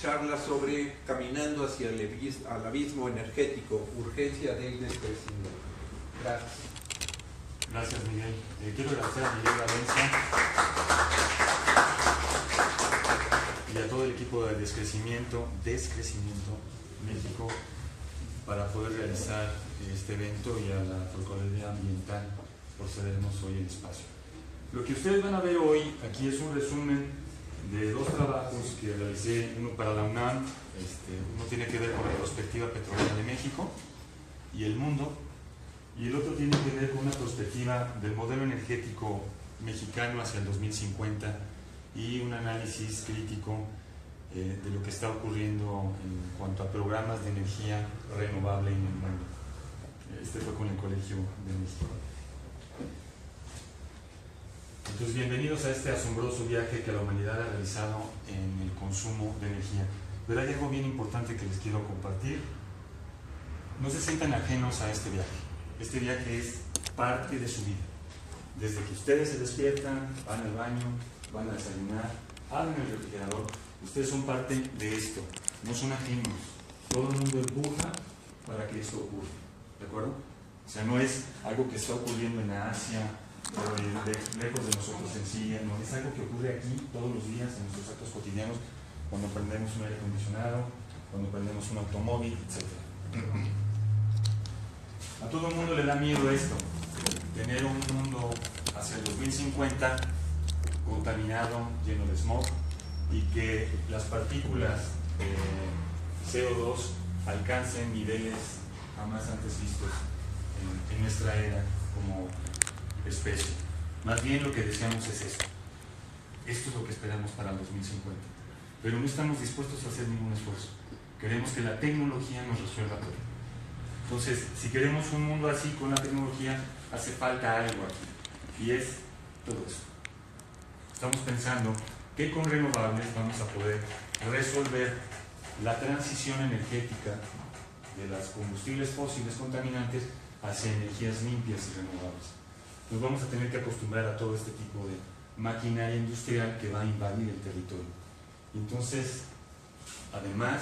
charla sobre caminando hacia al abismo energético, urgencia del descrecimiento. Gracias. Gracias, Miguel. Quiero agradecer a Miguel Valencia y a todo el equipo de Descrecimiento México para poder realizar este evento, y a la Procuraduría Ambiental por cedernos hoy el espacio. Lo que ustedes van a ver hoy aquí es un resumen de dos trabajos que realicé, uno para la UNAM, uno tiene que ver con la perspectiva petrolera de México y el mundo, y el otro tiene que ver con una perspectiva del modelo energético mexicano hacia el 2050 y un análisis crítico de lo que está ocurriendo en cuanto a programas de energía renovable en el mundo. Este fue con el Colegio de México. Entonces, bienvenidos a este asombroso viaje que la humanidad ha realizado en el consumo de energía. Pero hay algo bien importante que les quiero compartir. No se sientan ajenos a este viaje. Este viaje es parte de su vida. Desde que ustedes se despiertan, van al baño, van a desayunar, abren el refrigerador, ustedes son parte de esto, no son ajenos. Todo el mundo empuja para que esto ocurra, ¿de acuerdo? O sea, no es algo que está ocurriendo en Asia, lejos de nosotros en Siria, no, es algo que ocurre aquí todos los días en nuestros actos cotidianos, cuando prendemos un aire acondicionado, cuando prendemos un automóvil, etc. A todo el mundo le da miedo esto, tener un mundo hacia el 2050 contaminado, lleno de smog, y que las partículas de CO2 alcancen niveles jamás antes vistos en nuestra era como especie. Más bien lo que deseamos es esto. Esto es lo que esperamos para el 2050. Pero no estamos dispuestos a hacer ningún esfuerzo. Queremos que la tecnología nos resuelva todo. Entonces, si queremos un mundo así con la tecnología, hace falta algo aquí. Y es todo esto. Estamos pensando que con renovables vamos a poder resolver la transición energética de los combustibles fósiles contaminantes hacia energías limpias y renovables. Nos vamos a tener que acostumbrar a todo este tipo de maquinaria industrial que va a invadir el territorio. Entonces, además,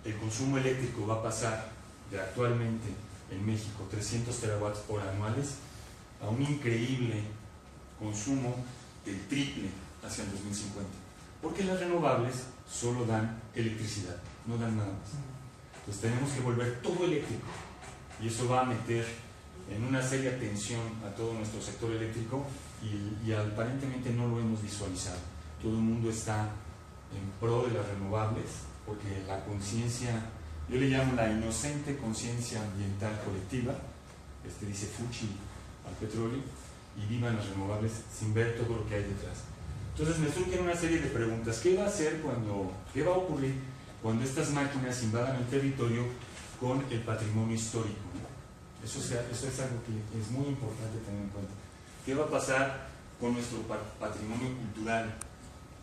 el consumo eléctrico va a pasar de actualmente en México 300 terawatts por anuales a un increíble consumo del triple hacia el 2050. Porque las renovables solo dan electricidad, no dan nada más. Entonces tenemos que volver todo eléctrico, y eso va a meter en una seria tensión a todo nuestro sector eléctrico, y aparentemente no lo hemos visualizado. Todo el mundo está en pro de las renovables porque la conciencia, yo le llamo la inocente conciencia ambiental colectiva, dice fuchi al petróleo y vivan las renovables sin ver todo lo que hay detrás. Entonces me surgen una serie de preguntas. ¿Qué va a ocurrir cuando estas máquinas invadan el territorio con el patrimonio histórico? Eso es algo que es muy importante tener en cuenta. ¿Qué va a pasar con nuestro patrimonio cultural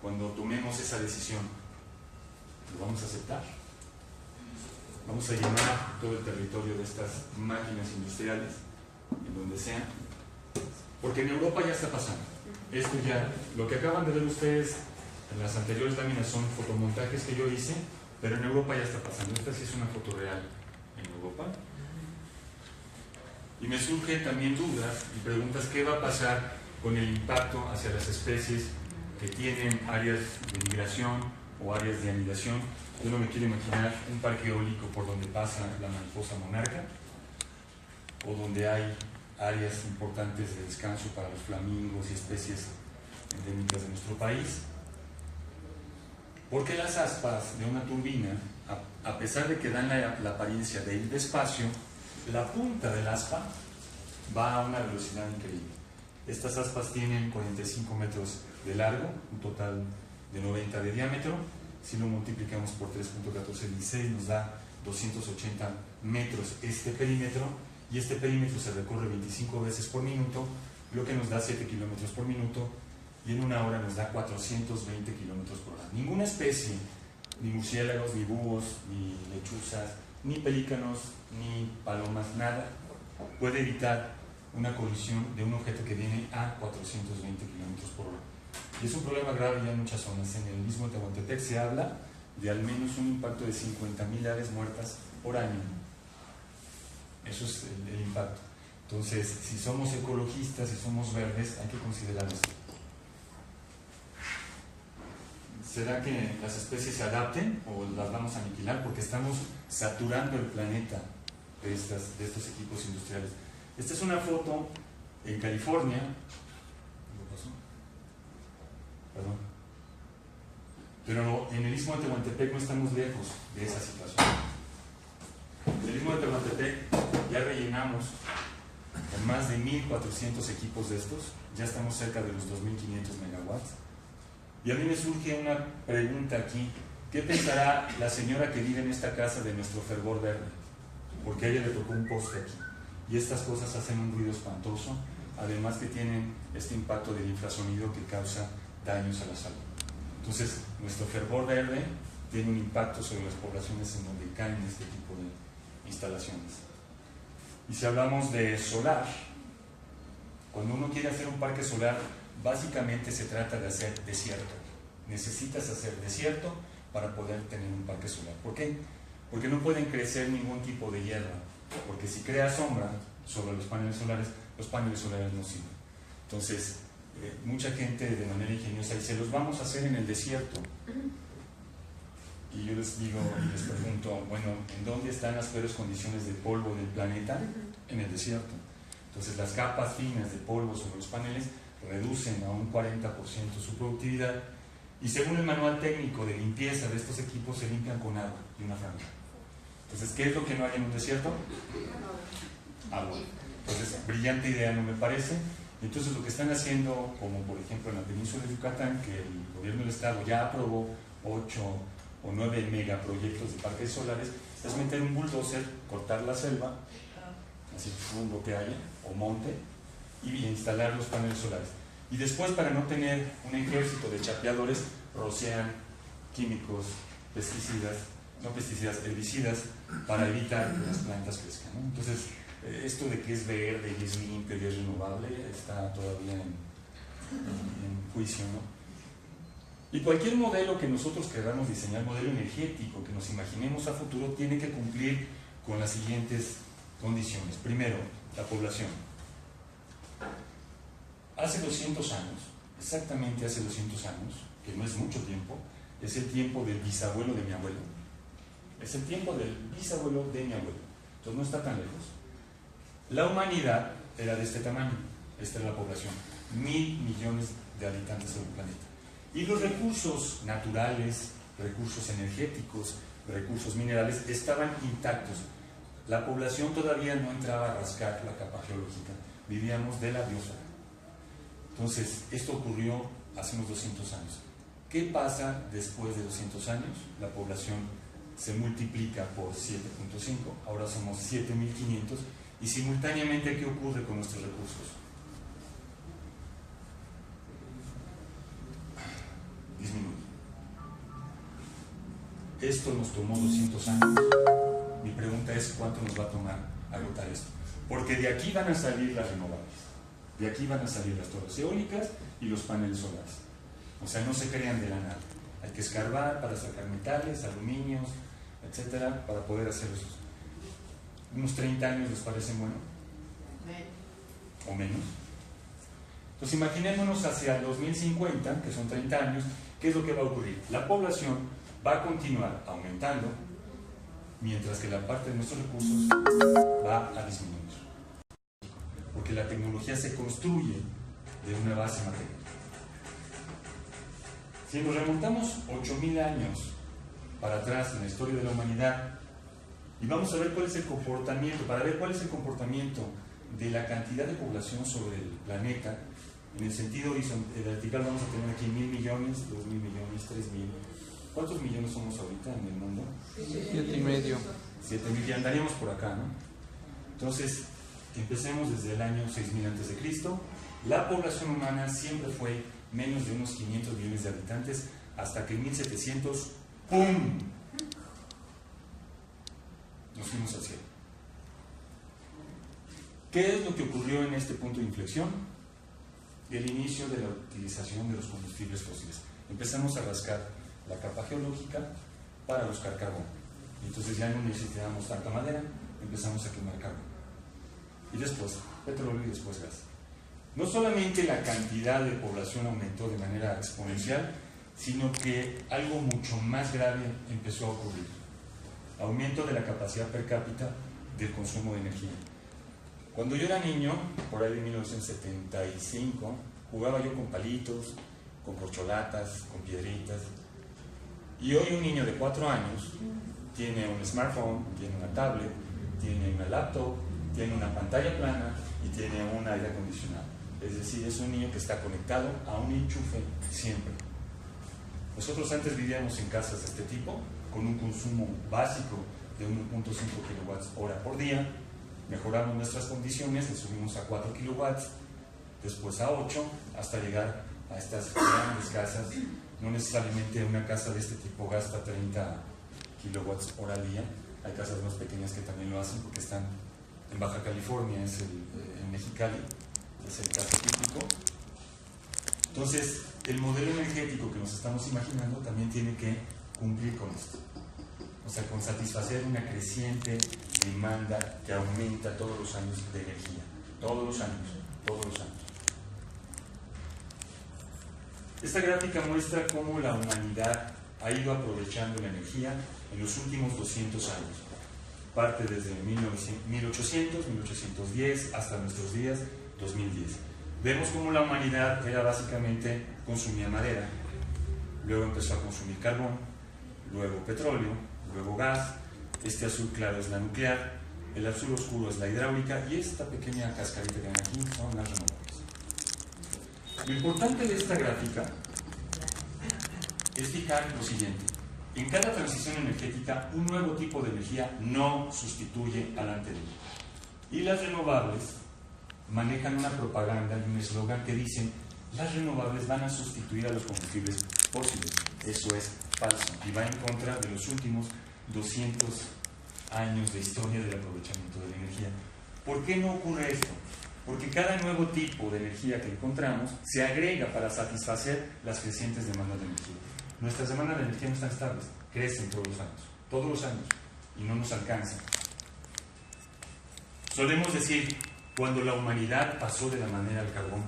cuando tomemos esa decisión? ¿Lo vamos a aceptar? ¿Vamos a llenar todo el territorio de estas máquinas industriales, en donde sean? Porque en Europa ya está pasando. Esto ya, lo que acaban de ver ustedes en las anteriores láminas son fotomontajes que yo hice, pero en Europa ya está pasando. Esta sí es una foto real en Europa. Y me surgen también dudas y preguntas: ¿qué va a pasar con el impacto hacia las especies que tienen áreas de migración o áreas de anidación? Yo no me quiero imaginar un parque eólico por donde pasa la mariposa monarca, o donde hay áreas importantes de descanso para los flamingos y especies endémicas de nuestro país. Porque las aspas de una turbina, a pesar de que dan la apariencia de ir despacio, la punta del aspa va a una velocidad increíble. Estas aspas tienen 45 metros de largo, un total de 90 de diámetro. Si lo multiplicamos por 3.1416 nos da 280 metros este perímetro, y este perímetro se recorre 25 veces por minuto, lo que nos da 7 kilómetros por minuto, y en una hora nos da 420 kilómetros por hora. Ninguna especie, ni murciélagos, ni búhos, ni lechuzas, ni pelícanos, ni palomas, nada puede evitar una colisión de un objeto que viene a 420 kilómetros por hora. Y es un problema grave ya en muchas zonas. En el Istmo de Tehuantepec se habla de al menos un impacto de 50.000 aves muertas por año. Eso es el impacto. Entonces, si somos ecologistas, si somos verdes, hay que considerar esto. ¿Será que las especies se adapten o las vamos a aniquilar? Porque estamos saturando el planeta de estos equipos industriales. Esta es una foto en California. ¿Qué pasó? Perdón. Pero en el Istmo de Tehuantepec no estamos lejos de esa situación. En el Istmo de Tehuantepec ya rellenamos con más de 1.400 equipos de estos, ya estamos cerca de los 2.500 megawatts. Y a mí me surge una pregunta aquí: ¿qué pensará la señora que vive en esta casa de nuestro fervor verde? Porque a ella le tocó un poste aquí. Y estas cosas hacen un ruido espantoso, además que tienen este impacto del infrasonido que causa daños a la salud. Entonces, nuestro fervor verde tiene un impacto sobre las poblaciones en donde caen este tipo de instalaciones. Y si hablamos de solar, cuando uno quiere hacer un parque solar, básicamente se trata de hacer desierto. Necesitas hacer desierto para poder tener un parque solar. ¿Por qué? Porque no pueden crecer ningún tipo de hierba, porque si crea sombra sobre los paneles solares no sirven. Entonces, mucha gente de manera ingeniosa dice: los vamos a hacer en el desierto. Y yo les digo y les pregunto: bueno, ¿en dónde están las peores condiciones de polvo del planeta? En el desierto. Entonces, las capas finas de polvo sobre los paneles reducen a un 40% su productividad, y según el manual técnico de limpieza de estos equipos, se limpian con agua y una franja. Entonces, ¿qué es lo que no hay en un desierto? Agua. Entonces, brillante idea no me parece. Entonces, lo que están haciendo, como por ejemplo en la península de Yucatán, que el gobierno del estado ya aprobó 8 o 9 megaproyectos de parques solares, es meter un bulldozer, cortar la selva, así como lo que haya, o monte, y instalar los paneles solares. Y después, para no tener un ejército de chapeadores, rocian químicos, herbicidas, para evitar que las plantas crezcan, ¿no? Entonces, esto de que es verde y es limpio y es renovable está todavía en juicio, ¿no? Y cualquier modelo que nosotros queramos diseñar, modelo energético que nos imaginemos a futuro, tiene que cumplir con las siguientes condiciones. Primero, la población. Hace 200 años, exactamente hace 200 años, que no es mucho tiempo, es el tiempo del bisabuelo de mi abuelo. Es el tiempo del bisabuelo de mi abuelo. Entonces no está tan lejos. La humanidad era de este tamaño. Esta era la población. 1.000 millones de habitantes en el planeta. Y los recursos naturales, recursos energéticos, recursos minerales estaban intactos. La población todavía no entraba a rascar la capa geológica. Vivíamos de la biosfera. Entonces, esto ocurrió hace unos 200 años. ¿Qué pasa después de 200 años? La población se multiplica por 7.5, ahora somos 7.500, y simultáneamente, ¿qué ocurre con nuestros recursos? Disminuye. Esto nos tomó 200 años. Mi pregunta es: ¿cuánto nos va a tomar agotar esto? Porque de aquí van a salir las renovables. De aquí van a salir las torres eólicas y los paneles solares. O sea, no se crean de la nada. Hay que escarbar para sacar metales, aluminios, etcétera, para poder hacer eso. ¿Unos 30 años les parecen bueno? ¿O menos? Entonces, imaginémonos hacia el 2050, que son 30 años, ¿qué es lo que va a ocurrir? La población va a continuar aumentando, mientras que la parte de nuestros recursos va a disminuir. Porque la tecnología se construye de una base material. Si nos remontamos 8.000 años para atrás en la historia de la humanidad, y vamos a ver cuál es el comportamiento, para ver cuál es el comportamiento de la cantidad de población sobre el planeta, en el sentido vertical vamos a tener aquí 1.000 millones, 2.000 millones, 3.000. ¿Cuántos millones somos ahorita en el mundo? 7,5. 7.000, ya andaríamos por acá, ¿no? Entonces, empecemos desde el año 6.000 a.C. La población humana siempre fue menos de unos 500 millones de habitantes, hasta que en 1700, ¡pum!, nos fuimos al cielo. ¿Qué es lo que ocurrió en este punto de inflexión? El inicio de la utilización de los combustibles fósiles. Empezamos a rascar la capa geológica, para buscar carbón. Entonces ya no necesitábamos tanta madera, empezamos a quemar carbón. Y después petróleo y después gas. No solamente la cantidad de población aumentó de manera exponencial, sino que algo mucho más grave empezó a ocurrir. Aumento de la capacidad per cápita del consumo de energía. Cuando yo era niño, por ahí de 1975, jugaba yo con palitos, con corcholatas, con piedritas. Y hoy un niño de 4 años tiene un smartphone, tiene una tablet, tiene una laptop, tiene una pantalla plana y tiene un aire acondicionado. Es decir, es un niño que está conectado a un enchufe siempre. Nosotros antes vivíamos en casas de este tipo, con un consumo básico de 1.5 kWh por día. Mejoramos nuestras condiciones, le subimos a 4 kilowatts, después a 8, hasta llegar a estas grandes casas. No necesariamente una casa de este tipo gasta 30 kilowatts por al día. Hay casas más pequeñas que también lo hacen porque están en Baja California, en Mexicali, es el caso típico. Entonces, el modelo energético que nos estamos imaginando también tiene que cumplir con esto. O sea, con satisfacer una creciente demanda que aumenta todos los años de energía. Todos los años, todos los años. Esta gráfica muestra cómo la humanidad ha ido aprovechando la energía en los últimos 200 años. Parte desde 1800, 1810 hasta nuestros días, 2010. Vemos cómo la humanidad era básicamente consumía madera, luego empezó a consumir carbón, luego petróleo, luego gas. Este azul claro es la nuclear, el azul oscuro es la hidráulica y esta pequeña cascarita que ven aquí son las renovables. Lo importante de esta gráfica es fijar lo siguiente: en cada transición energética un nuevo tipo de energía no sustituye al anterior, y las renovables manejan una propaganda y un eslogan que dicen: las renovables van a sustituir a los combustibles fósiles. Eso es falso y va en contra de los últimos 200 años de historia del aprovechamiento de la energía. ¿Por qué no ocurre esto? Porque cada nuevo tipo de energía que encontramos se agrega para satisfacer las crecientes demandas de energía. Nuestras demandas de energía no están estables, crecen todos los años, y no nos alcanzan. Solemos decir, cuando la humanidad pasó de la madera al carbón.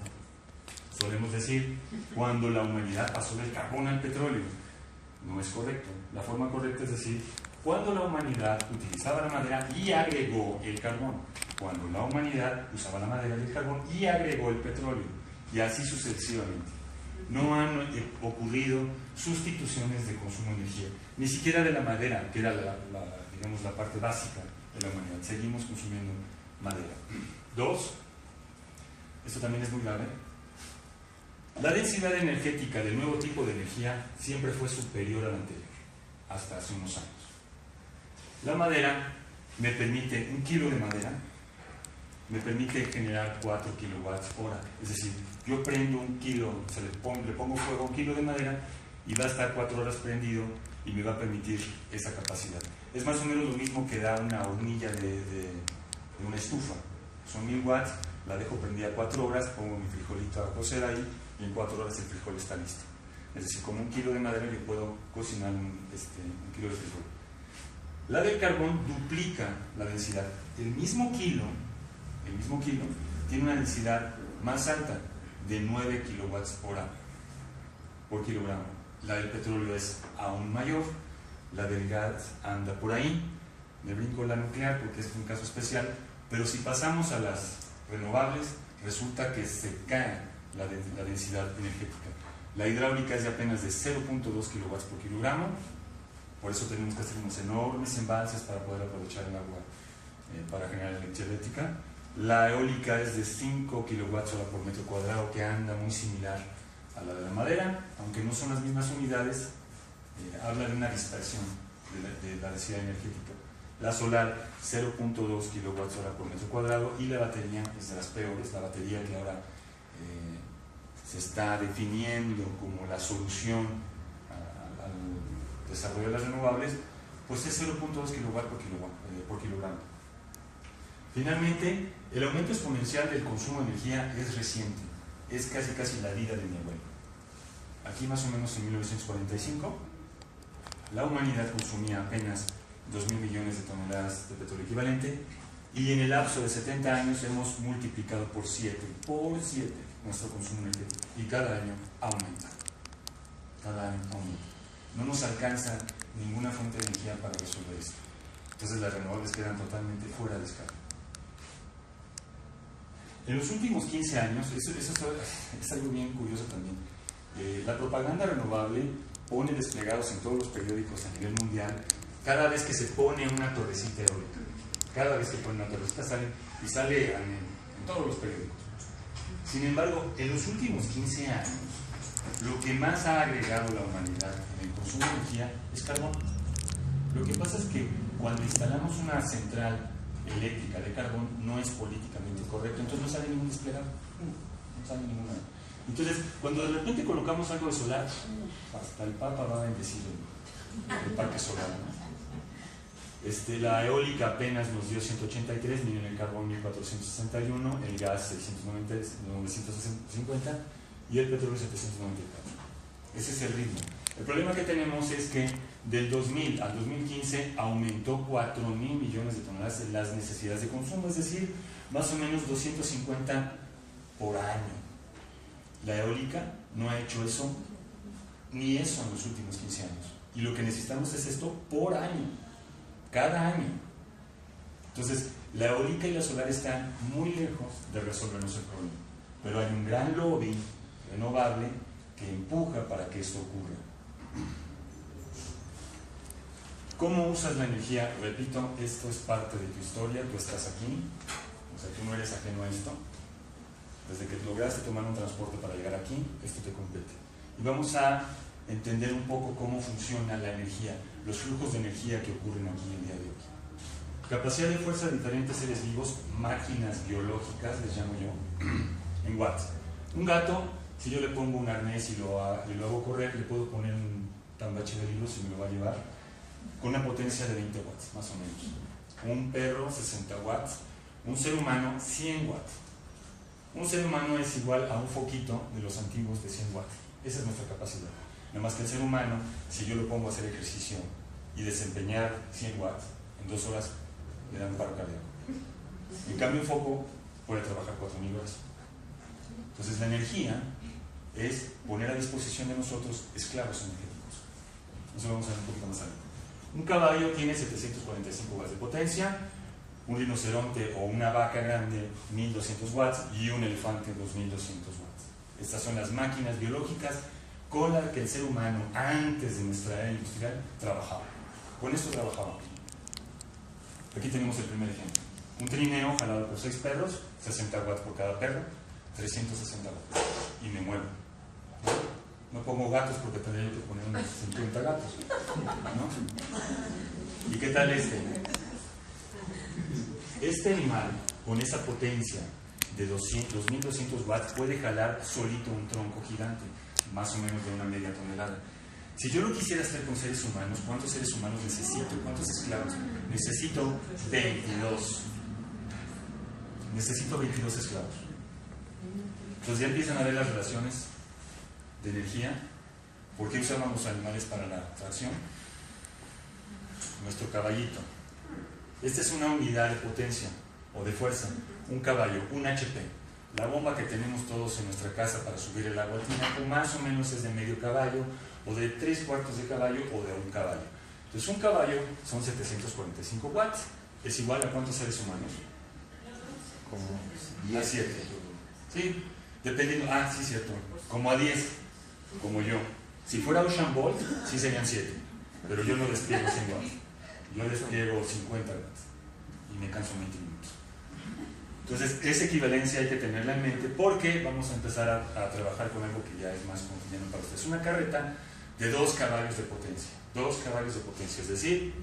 Solemos decir, cuando la humanidad pasó del carbón al petróleo. No es correcto. La forma correcta es decir, cuando la humanidad utilizaba la madera y agregó el carbón. Cuando la humanidad usaba la madera y el carbón y agregó el petróleo. Y así sucesivamente. No han ocurrido sustituciones de consumo de energía. Ni siquiera de la madera, que era digamos, la parte básica de la humanidad. Seguimos consumiendo madera. 2. Esto también es muy grave. La densidad energética del nuevo tipo de energía siempre fue superior a la anterior, hasta hace unos años. La madera me permite, 1 kilo de madera, me permite generar 4 kilowatts hora. Es decir, yo prendo 1 kilo, le pongo fuego a 1 kilo de madera y va a estar 4 horas prendido y me va a permitir esa capacidad. Es más o menos lo mismo que da una hornilla de una estufa. Son 1000 watts, la dejo prendida 4 horas, pongo mi frijolito a cocer ahí y en 4 horas el frijol está listo. Es decir, con 1 kilo de madera yo puedo cocinar un kilo de frijol. La del carbón duplica la densidad. El mismo kilo tiene una densidad más alta, de 9 kilowatts hora por kilogramo. La del petróleo es aún mayor, la del gas anda por ahí. Me brinco la nuclear porque es un caso especial, pero si pasamos a las renovables, resulta que se cae la densidad energética. La hidráulica es de apenas de 0.2 kilowatts por kilogramo, por eso tenemos que hacer unos enormes embalses para poder aprovechar el agua para generar energía eléctrica. La eólica es de 5 kilowatts hora por metro cuadrado, que anda muy similar a la de la madera, aunque no son las mismas unidades. Habla de una dispersión de la densidad energética. La solar, 0.2 kilowatts hora por metro cuadrado, y la batería es de las peores. La batería, que ahora se está definiendo como la solución al desarrollo de las renovables, pues es 0.2 kilowatts por kilogramo. Finalmente, el aumento exponencial del consumo de energía es reciente, es casi la vida de mi abuelo. Aquí más o menos en 1945, la humanidad consumía apenas 2.000 millones de toneladas de petróleo equivalente, y en el lapso de 70 años hemos multiplicado por 7 nuestro consumo energético, y cada año aumenta. Cada año aumenta. No nos alcanza ninguna fuente de energía para resolver esto. Entonces las renovables quedan totalmente fuera de escala. En los últimos 15 años, eso es algo bien curioso también, la propaganda renovable pone desplegados en todos los periódicos a nivel mundial, cada vez que se pone una torrecita eólica, cada vez que pone una torrecita sale en todos los periódicos. Sin embargo, en los últimos 15 años, lo que más ha agregado la humanidad en el consumo de energía es carbón. Lo que pasa es que cuando instalamos una central eléctrica de carbón no es políticamente correcto, entonces no sale ningún desplegado, no sale ninguna. Entonces, cuando de repente colocamos algo de solar, hasta el Papa va a bendecir el parque solar, ¿no? La eólica apenas nos dio 183, miren el carbón 1461, el gas 950 y el petróleo 794. Ese es el ritmo. El problema que tenemos es que del 2000 al 2015 aumentó 4.000 millones de toneladas en las necesidades de consumo, es decir, más o menos 250 por año. La eólica no ha hecho eso, ni eso en los últimos 15 años. Y lo que necesitamos es esto por año, cada año. Entonces, la eólica y la solar están muy lejos de resolvernos el problema. Pero hay un gran lobby renovable que empuja para que esto ocurra. ¿Cómo usas la energía? Repito, esto es parte de tu historia, tú estás aquí, o sea, tú no eres ajeno a esto. Desde que lograste tomar un transporte para llegar aquí, esto te compete. Y vamos a entender un poco cómo funciona la energía, los flujos de energía que ocurren aquí el día de hoy. Capacidad de fuerza de diferentes seres vivos, máquinas biológicas, les llamo yo, en watts. Un gato, si yo le pongo un arnés y lo hago correr, le puedo poner un tambache de libros y me lo va a llevar con una potencia de 20 watts, más o menos. Un perro, 60 watts. Un ser humano, 100 watts. Un ser humano es igual a un foquito de los antiguos de 100 watts. Esa es nuestra capacidad. Nada más que el ser humano, si yo lo pongo a hacer ejercicio y desempeñar 100 watts, en 2 horas le dan un paro cardíaco. En cambio, un foco puede trabajar 4.000 horas. Entonces, la energía es poner a disposición de nosotros esclavos energéticos. Eso lo vamos a ver un poquito más adelante. Un caballo tiene 745 watts de potencia, un rinoceronte o una vaca grande 1200 watts y un elefante 2200 watts. Estas son las máquinas biológicas con las que el ser humano antes de nuestra era industrial trabajaba. Con esto trabajaba. Aquí tenemos el primer ejemplo. Un trineo jalado por 6 perros, 60 watts por cada perro, 360 watts. Y me muevo. No pongo gatos porque tendría que poner unos 50 gatos, ¿no? ¿Y qué tal este? Este animal, con esa potencia de 2200 watts, puede jalar solito un tronco gigante, más o menos de una media tonelada. Si yo lo quisiera hacer con seres humanos, ¿cuántos seres humanos necesito? ¿Cuántos esclavos? Necesito 22. Necesito 22 esclavos. Entonces ya empiezan a ver las relaciones de energía. ¿Por qué usábamos animales para la tracción? Nuestro caballito. Esta es una unidad de potencia o de fuerza. Un caballo, un HP. La bomba que tenemos todos en nuestra casa para subir el agua al tinaco más o menos es de medio caballo o de 3/4 de caballo o de un caballo. Entonces un caballo son 745 watts. ¿Es igual a cuántos seres humanos? Como a 7. Sí, dependiendo. Ah, sí, cierto. Como a 10. Como yo. Si fuera Usain Bolt, sí serían 7. Pero yo no despliego 100 watts. Yo despliego 50 watts. Y me canso 20 minutos. Entonces, esa equivalencia hay que tenerla en mente porque vamos a empezar a trabajar con algo que ya es más cotidiano para ustedes. Una carreta de 2 caballos de potencia. 2 caballos de potencia, es decir,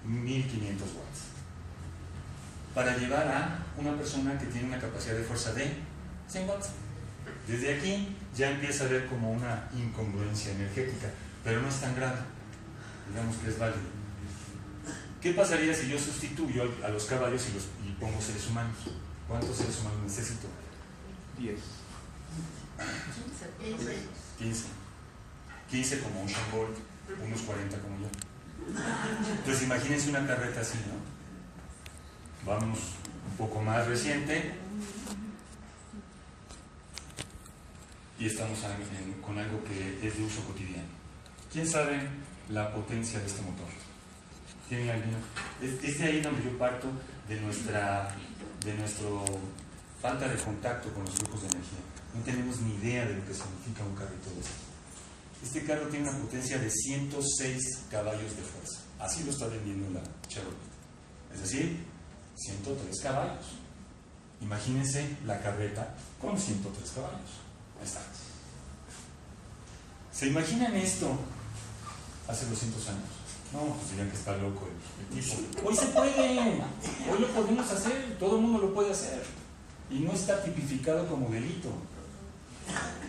1500 watts. Para llevar a una persona que tiene una capacidad de fuerza de 100 watts. Desde aquí ya empieza a haber como una incongruencia energética, pero no es tan grave. Digamos que es válido. ¿Qué pasaría si yo sustituyo a los caballos y pongo seres humanos? ¿Cuántos seres humanos necesito? 10. 15. 15 como un Bolt. unos 40 como yo. Entonces imagínense una carreta así, ¿no? Vamos un poco más reciente y estamos con algo que es de uso cotidiano. ¿Quién sabe la potencia de este motor? ¿Tiene alguien? Es de ahí donde yo parto de nuestra falta de contacto con los flujos de energía. No tenemos ni idea de lo que significa un carrito de esto. Este carro tiene una potencia de 106 caballos de fuerza. Así lo está vendiendo la Chevrolet. Es decir, 103 caballos. Imagínense la carreta con 103 caballos. Ahí está. ¿Se imaginan esto hace 200 años? No, pues dirían que está loco el tipo. Hoy se puede. Hoy lo podemos hacer. Todo el mundo lo puede hacer. Y no está tipificado como delito.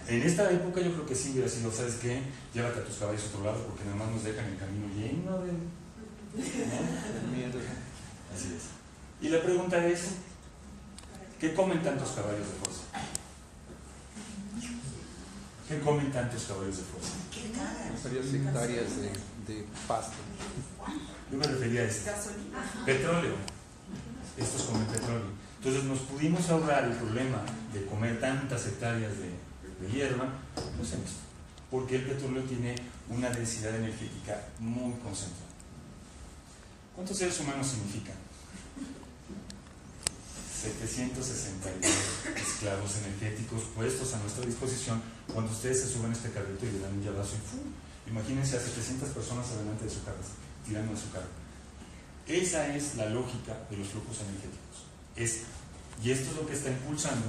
En esta época yo creo que sí hubiera sido, ¿sabes qué? Llévate a tus caballos a otro lado porque nada más nos dejan el camino lleno de... ¿no? Así es. Y la pregunta es, ¿qué comen tantos caballos de fuerza? ¿Qué comen tantos caballos de fuerza? Varias hectáreas de pasto. Yo me refería a esto. Petróleo. Estos comen petróleo. Entonces nos pudimos ahorrar el problema de comer tantas hectáreas de hierba, pues en esto, porque el petróleo tiene una densidad energética muy concentrada. ¿Cuántos seres humanos significan? 762 esclavos energéticos puestos a nuestra disposición cuando ustedes se suben a este carrito y le dan un llavazo y ¡fum! Imagínense a 700 personas adelante de su carro, tirando de su carro. Esa es la lógica de los flujos energéticos. Y esto es lo que está impulsando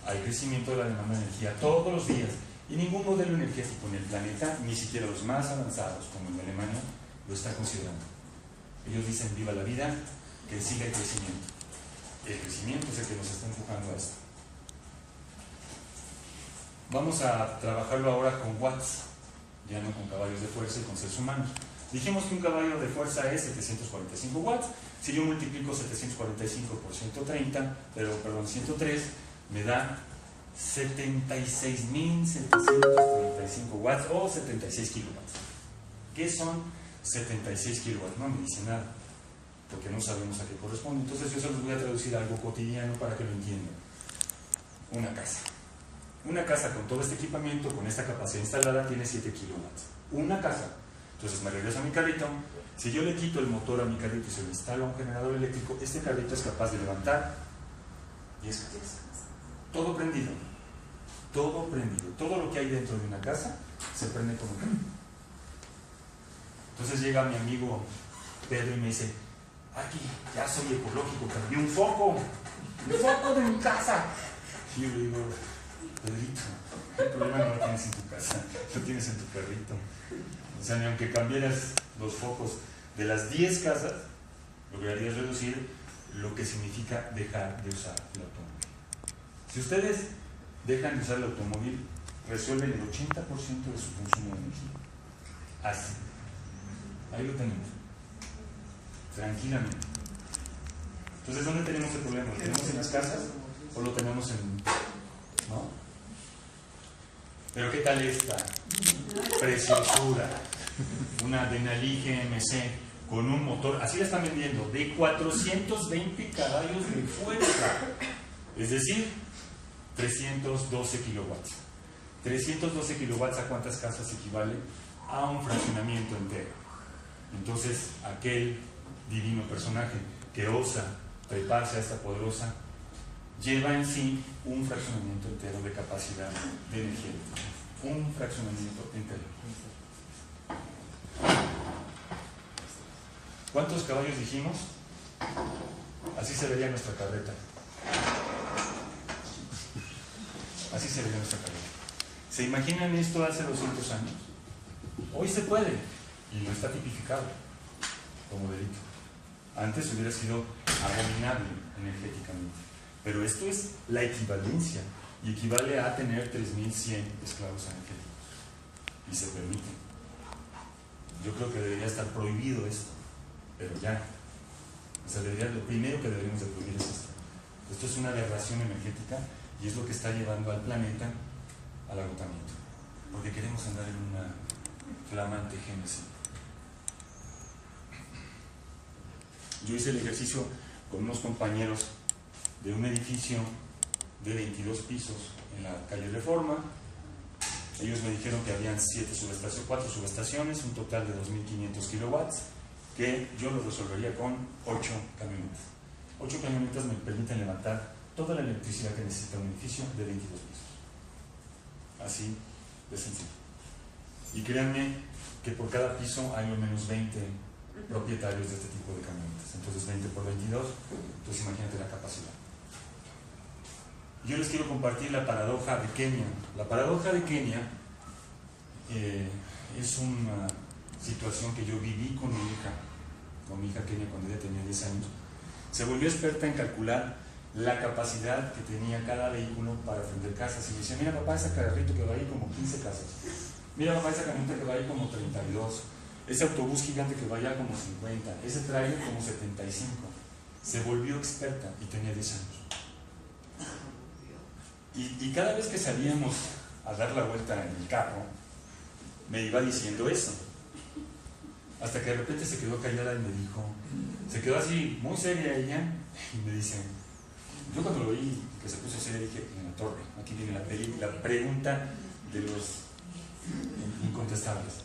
al crecimiento de la demanda de energía todos los días. Y ningún modelo energético en el planeta, ni siquiera los más avanzados como el de Alemania, lo está considerando. Ellos dicen viva la vida, que siga el crecimiento. El crecimiento es el que nos está empujando a esto. Vamos a trabajarlo ahora con watts, ya no con caballos de fuerza y con seres humanos. Dijimos que un caballo de fuerza es 745 watts. Si yo multiplico 745 por 103, me da 76.735 watts o 76 kilowatts. ¿Qué son 76 kilowatts? No me dice nada, porque no sabemos a qué corresponde. Entonces yo se los voy a traducir a algo cotidiano para que lo entiendan. Una casa. Una casa con todo este equipamiento, con esta capacidad instalada, tiene 7 kilowatts. Una casa. Entonces me regreso a mi carrito. Si yo le quito el motor a mi carrito y se lo instalo a un generador eléctrico, este carrito es capaz de levantar 10 cajas. Todo prendido. Todo prendido. Todo lo que hay dentro de una casa se prende con un carrito. Entonces llega mi amigo Pedro y me dice: aquí ya soy ecológico, cambié un foco de mi casa. Y yo le digo: Pedrito, el problema no lo tienes en tu casa, lo tienes en tu carrito. O sea, ni aunque cambiaras los focos de las 10 casas, lograrías reducir lo que significa dejar de usar el automóvil. Si ustedes dejan de usar el automóvil, resuelven el 80% de su consumo de energía. Así. Ahí lo tenemos. Tranquilamente. Entonces, ¿dónde tenemos el problema? ¿Lo tenemos en las casas o lo tenemos en...? ¿No? Pero ¿qué tal esta preciosura? Una Denali GMC con un motor, así la están vendiendo, de 420 caballos de fuerza. Es decir, 312 kilowatts. 312 kilowatts, ¿a cuántas casas equivale? A un fraccionamiento entero. Entonces, aquel divino personaje que osa treparse a esta poderosa lleva en sí un fraccionamiento entero de capacidad de energía. Un fraccionamiento entero. ¿Cuántos caballos dijimos? Así se vería nuestra carreta. Así se vería nuestra carreta. ¿Se imaginan esto hace 200 años? Hoy se puede y no está tipificado como delito. Antes hubiera sido abominable energéticamente. Pero esto es la equivalencia y equivale a tener 3.100 esclavos energéticos. Y se permite. Yo creo que debería estar prohibido esto, pero ya. O sea, lo primero que deberíamos de prohibir es esto. Esto es una aberración energética y es lo que está llevando al planeta al agotamiento. Porque queremos andar en una flamante GMC. Yo hice el ejercicio con unos compañeros de un edificio de 22 pisos en la calle Reforma. Ellos me dijeron que habían 4 subestaciones, un total de 2.500 kilowatts, que yo lo resolvería con 8 camionetas. 8 camionetas me permiten levantar toda la electricidad que necesita un edificio de 22 pisos. Así de sencillo. Y créanme que por cada piso hay al menos 20 propietarios de este tipo de camionetas. Entonces 20 por 22, entonces imagínate la capacidad. Yo les quiero compartir la paradoja de Kenia. La paradoja de Kenia es una situación que yo viví con mi hija Kenia cuando ella tenía 10 años. Se volvió experta en calcular la capacidad que tenía cada vehículo para prender casas. Y me decía, mira papá, ese carrito que va ahí como 15 casas. Mira papá, esa camioneta que va ahí como 32. Ese autobús gigante que va allá como 50. Ese trailer como 75. Se volvió experta y tenía 10 años. Y cada vez que salíamos a dar la vuelta en el carro, me iba diciendo eso. Hasta que de repente se quedó callada y me dijo, se quedó así, muy seria ella, y me dice, yo cuando lo oí que se puso seria dije, en la torre, aquí viene la pregunta de los incontestables.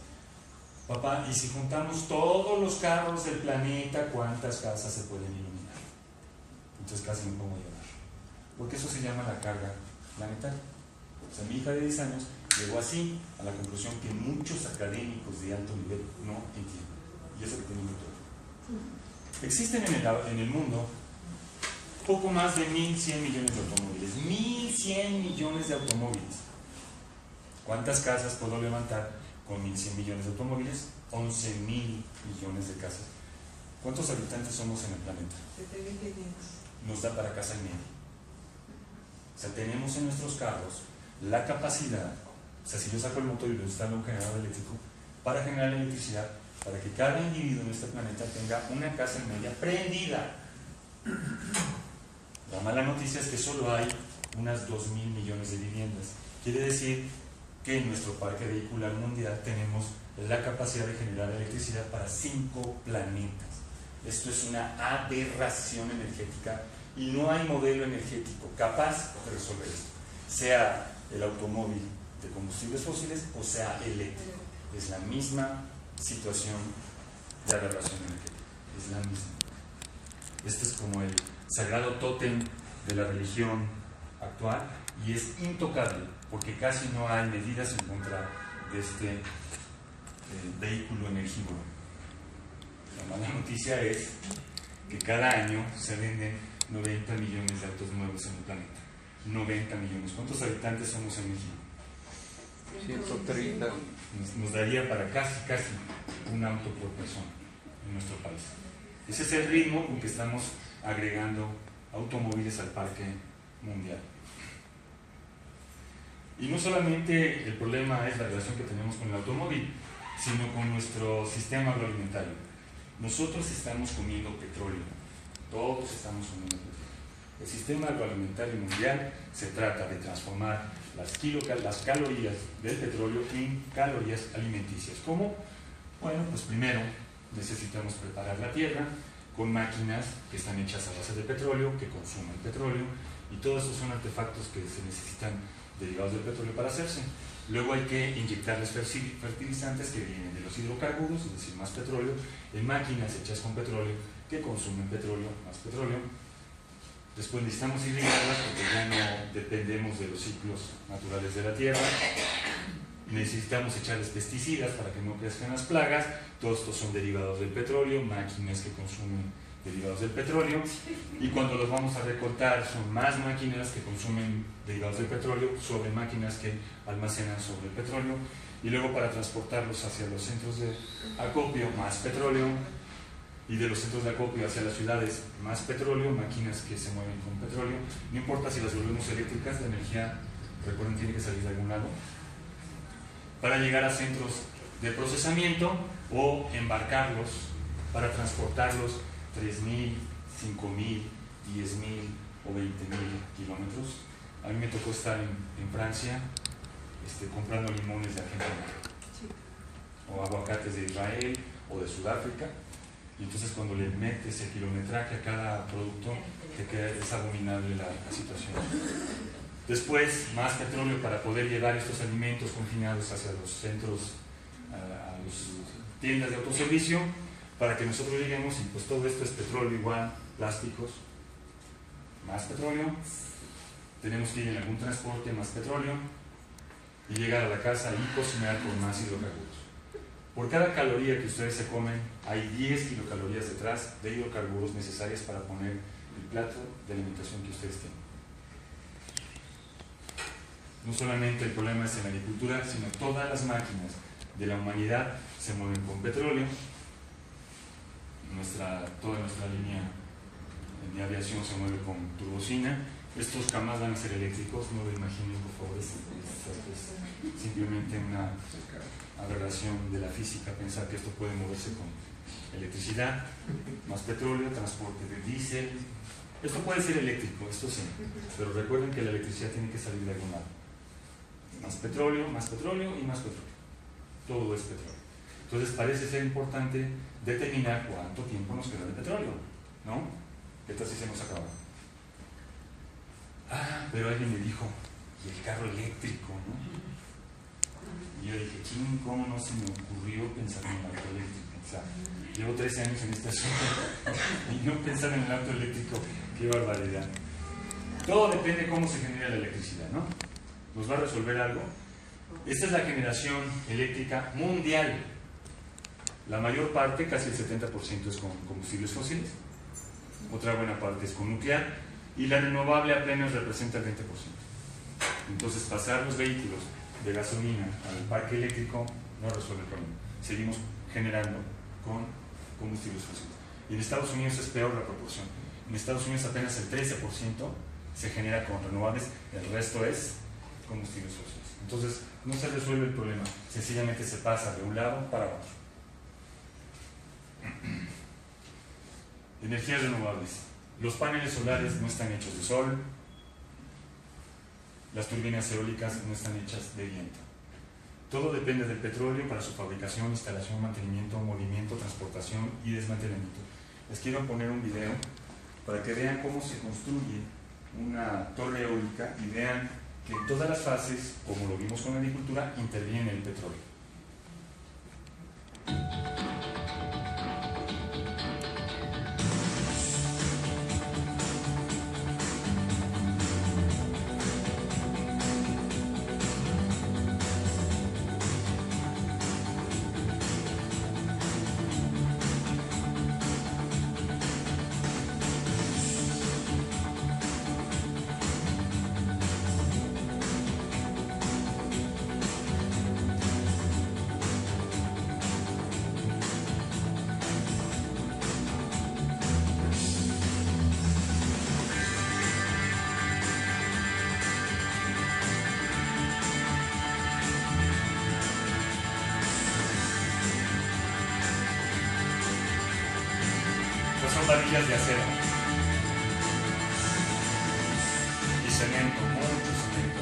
Papá, ¿y si juntamos todos los carros del planeta, cuántas casas se pueden iluminar? Entonces casi me pongo a llorar, porque eso se llama la carga planetaria. O sea, mi hija de 10 años llegó así a la conclusión que muchos académicos de alto nivel no entienden. Y eso que tiene muy claro. Existen en el mundo poco más de 1.100 millones de automóviles. 1.100 millones de automóviles. ¿Cuántas casas puedo levantar con 1.100 millones de automóviles? 11.000 millones de casas. ¿Cuántos habitantes somos en el planeta? 7.500. Nos da para casa y media. O sea, tenemos en nuestros carros la capacidad, o sea, si yo saco el motor y lo instalo un generador eléctrico, para generar electricidad, para que cada individuo en este planeta tenga una casa en media prendida. La mala noticia es que solo hay unas 2.000 millones de viviendas. Quiere decir que en nuestro parque vehicular mundial tenemos la capacidad de generar electricidad para 5 planetas. Esto es una aberración energética y no hay modelo energético capaz de resolver esto, sea el automóvil de combustibles fósiles o sea eléctrico. Es la misma situación de aberración energética, es la misma. Este es como el sagrado tótem de la religión actual y es intocable porque casi no hay medidas en contra de este vehículo energívoro. La mala noticia es que cada año se venden 90 millones de autos nuevos en el planeta. 90 millones. ¿Cuántos habitantes somos en México? 130. Nos daría para casi un auto por persona en nuestro país. Ese es el ritmo con que estamos agregando automóviles al parque mundial. Y no solamente el problema es la relación que tenemos con el automóvil, sino con nuestro sistema agroalimentario. Nosotros estamos comiendo petróleo. Todos estamos comiendo petróleo. El sistema agroalimentario mundial se trata de transformar las calorías del petróleo en calorías alimenticias. ¿Cómo? Bueno, pues primero necesitamos preparar la tierra con máquinas que están hechas a base de petróleo, que consumen petróleo, y todos estos son artefactos que se necesitan derivados del petróleo para hacerse. Luego hay que inyectarles fertilizantes que vienen de los hidrocarburos, es decir, más petróleo, en máquinas hechas con petróleo que consumen petróleo, más petróleo. Después necesitamos irrigarlas porque ya no dependemos de los ciclos naturales de la tierra. Necesitamos echarles pesticidas para que no crezcan las plagas. Todos estos son derivados del petróleo, máquinas que consumen derivados del petróleo. Y cuando los vamos a recortar son más máquinas que consumen derivados del petróleo sobre máquinas que almacenan sobre el petróleo. Y luego para transportarlos hacia los centros de acopio, más petróleo. Y de los centros de acopio hacia las ciudades, más petróleo, máquinas que se mueven con petróleo. No importa si las volvemos eléctricas, la energía, recuerden, tiene que salir de algún lado. Para llegar a centros de procesamiento o embarcarlos para transportarlos 3.000, 5.000, 10.000 o 20.000 kilómetros. A mí me tocó estar en Francia comprando limones de Argentina. o aguacates de Israel o de Sudáfrica, y entonces cuando le metes el kilometraje a cada producto, es abominable la situación. Después, más petróleo para poder llevar estos alimentos confinados hacia los centros, a las tiendas de autoservicio, para que nosotros lleguemos, y pues todo esto es petróleo igual, plásticos, más petróleo, tenemos que ir en algún transporte, más petróleo, y llegar a la casa y cocinar con más hidrocarburos. Por cada caloría que ustedes se comen, hay 10 kilocalorías detrás de hidrocarburos necesarias para poner el plato de alimentación que ustedes tienen. No solamente el problema es en la agricultura, sino todas las máquinas de la humanidad se mueven con petróleo. Toda nuestra línea de aviación se mueve con turbocina. Estos jamás van a ser eléctricos, no lo imaginen, por favor. Es simplemente una aberración de la física pensar que esto puede moverse con electricidad, más petróleo, transporte de diésel. Esto puede ser eléctrico, esto sí, pero recuerden que la electricidad tiene que salir de algún lado. Más petróleo y más petróleo. Todo es petróleo. Entonces parece ser importante determinar cuánto tiempo nos queda de petróleo, ¿no? ¿Qué tal si se nos acaba? Pero alguien me dijo, y el carro eléctrico, ¿no? Y yo dije, ¿cómo no se me ocurrió pensar en el auto eléctrico? O sea, llevo 13 años en este asunto y no pensar en el auto eléctrico, qué barbaridad. Todo depende de cómo se genera la electricidad, ¿no? ¿Nos va a resolver algo? Esta es la generación eléctrica mundial. La mayor parte, casi el 70%, es con combustibles fósiles. Otra buena parte es con nuclear. Y la renovable apenas representa el 20%. Entonces, pasar los vehículos de gasolina al parque eléctrico no resuelve el problema. Seguimos generando con combustibles fósiles. Y en Estados Unidos es peor la proporción. En Estados Unidos apenas el 13% se genera con renovables, el resto es combustibles fósiles. Entonces, no se resuelve el problema, sencillamente se pasa de un lado para otro. Energías renovables. Los paneles solares no están hechos de sol, las turbinas eólicas no están hechas de viento. Todo depende del petróleo para su fabricación, instalación, mantenimiento, movimiento, transportación y desmantelamiento. Les quiero poner un video para que vean cómo se construye una torre eólica y vean que en todas las fases, como lo vimos con la agricultura, interviene el petróleo. Son varillas de acero y cemento, mucho cemento.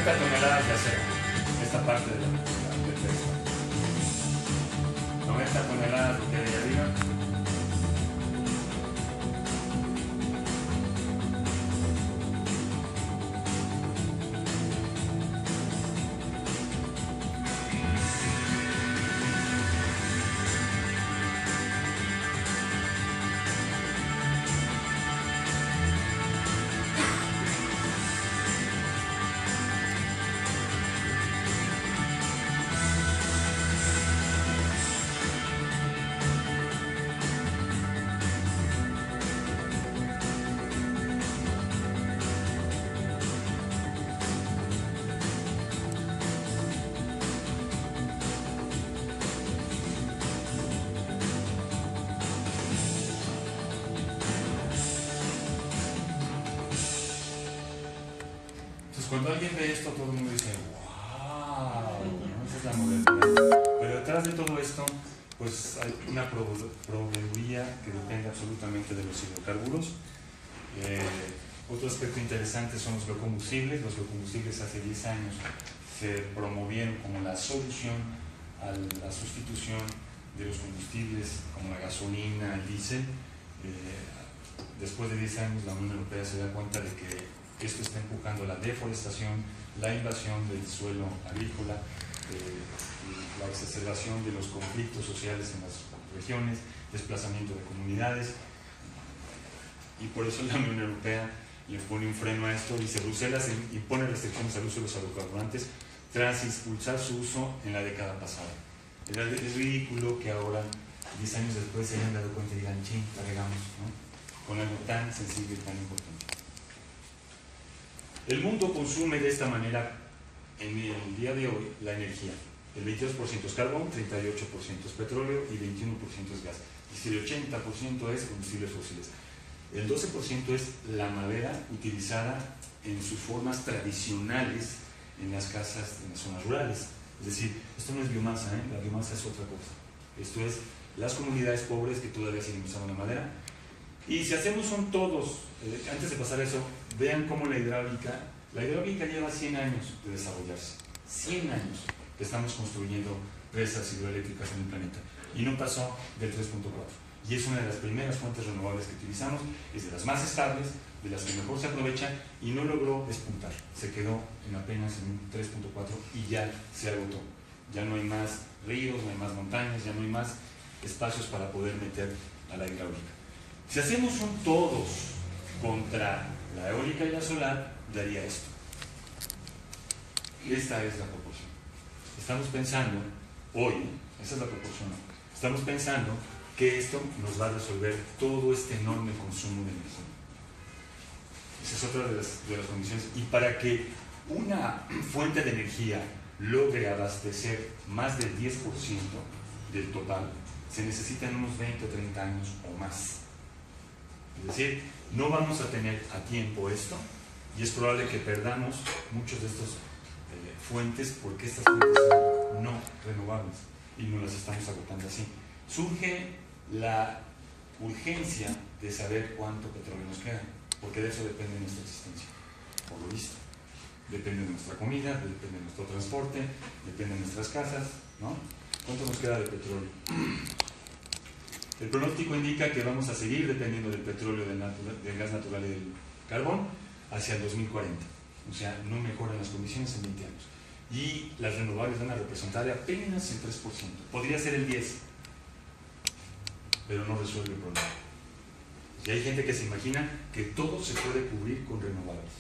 Toneladas de acero, esta parte del texto. 90 toneladas lo que hay arriba. cuando alguien ve esto, todo el mundo dice, ¡wow! ¿no? Esa es la modernidad. Pero detrás de todo esto, pues hay una proveeduría que depende absolutamente de los hidrocarburos. Otro aspecto interesante son los biocombustibles. Los biocombustibles hace 10 años se promovieron como la solución a la sustitución de los combustibles como la gasolina, el diésel. Después de 10 años la Unión Europea se da cuenta de que esto está empujando la deforestación, la invasión del suelo agrícola, la exacerbación de los conflictos sociales en las regiones, desplazamiento de comunidades, y por eso la Unión Europea le pone un freno a esto. Dice, Bruselas impone restricciones al uso de los hidrocarburantes tras impulsar su uso en la década pasada. Es ridículo que ahora, 10 años después, se hayan dado cuenta y digan, ching, la regamos, ¿no? Con algo tan sensible y tan importante. El mundo consume de esta manera, en el día de hoy, la energía. El 22% es carbón, 38% es petróleo y 21% es gas. Y el 80% es combustibles fósiles. El 12% es la madera utilizada en sus formas tradicionales en las casas, en las zonas rurales. Es decir, esto no es biomasa, la biomasa es otra cosa. Esto es las comunidades pobres que todavía siguen usando la madera. Y si hacemos son todos, antes de pasar a eso, vean cómo la hidráulica lleva 100 años de desarrollarse. 100 años que estamos construyendo presas hidroeléctricas en el planeta. Y no pasó del 3.4. Y es una de las primeras fuentes renovables que utilizamos, es de las más estables, de las que mejor se aprovechan, y no logró despuntar. Se quedó en apenas en un 3.4 y ya se agotó. Ya no hay más ríos, no hay más montañas, ya no hay más espacios para poder meter a la hidráulica. Si hacemos un todos contra la eólica y la solar, daría esto. Esta es la proporción. Estamos pensando, hoy, esa es la proporción, estamos pensando que esto nos va a resolver todo este enorme consumo de energía. Esa es otra de las condiciones. Y para que una fuente de energía logre abastecer más del 10% del total, se necesitan unos 20 o 30 años o más. Es decir, no vamos a tener a tiempo esto, y es probable que perdamos muchos de estos fuentes, porque estas fuentes son no renovables y no las estamos agotando así. Surge la urgencia de saber cuánto petróleo nos queda, porque de eso depende nuestra existencia, por lo visto. Depende de nuestra comida, depende de nuestro transporte, depende de nuestras casas, ¿no? ¿Cuánto nos queda de petróleo? El pronóstico indica que vamos a seguir dependiendo del petróleo, del gas natural y del carbón hacia el 2040. O sea, no mejoran las condiciones en 20 años. Y las renovables van a representar apenas el 3%. Podría ser el 10%, pero no resuelve el problema. Y hay gente que se imagina que todo se puede cubrir con renovables.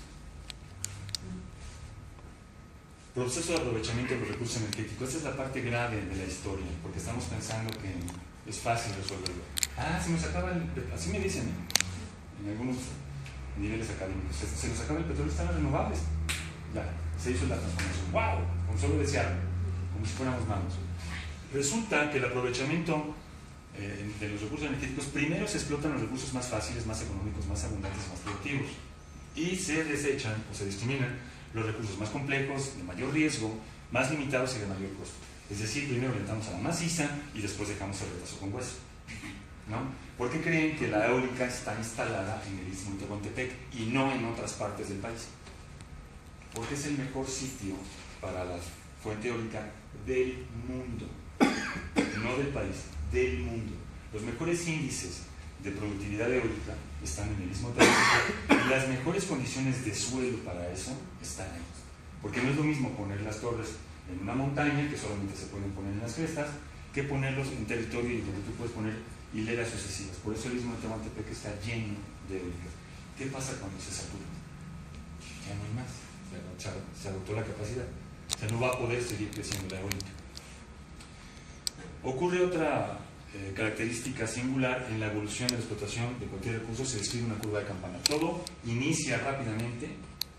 Proceso de aprovechamiento de los recursos energéticos. Esta es la parte grave de la historia, porque estamos pensando que es fácil resolverlo. Se nos acaba el petróleo. Así me dicen, en algunos niveles académicos. Se nos acaba el petróleo, están las renovables. Ya, se hizo la transformación. ¡Wow! Con solo desearlo, como si fuéramos malos. Resulta que el aprovechamiento de los recursos energéticos, primero se explotan los recursos más fáciles, más económicos, más abundantes, más productivos. Y se desechan o se discriminan los recursos más complejos, de mayor riesgo, más limitados y de mayor costo. Es decir, primero orientamos a la maciza y después dejamos el retazo con hueso, ¿no? ¿Por qué creen que la eólica está instalada en el Istmo de Tehuantepec y no en otras partes del país? Porque es el mejor sitio para la fuente eólica del mundo, no del país, del mundo. Los mejores índices de productividad eólica están en el Istmo de Tehuantepec y las mejores condiciones de suelo para eso están ahí. Porque no es lo mismo poner las torres en una montaña, que solamente se pueden poner en las crestas, que ponerlos en territorio y donde tú puedes poner hileras sucesivas. Por eso el Istmo de Tehuantepec está lleno de eólicas. ¿Qué pasa cuando se satura? Ya no hay más, se agotó la capacidad. O sea, no va a poder seguir creciendo la eólica. Ocurre otra característica singular en la evolución de la explotación de cualquier recurso. Se describe una curva de campana. Todo inicia rápidamente,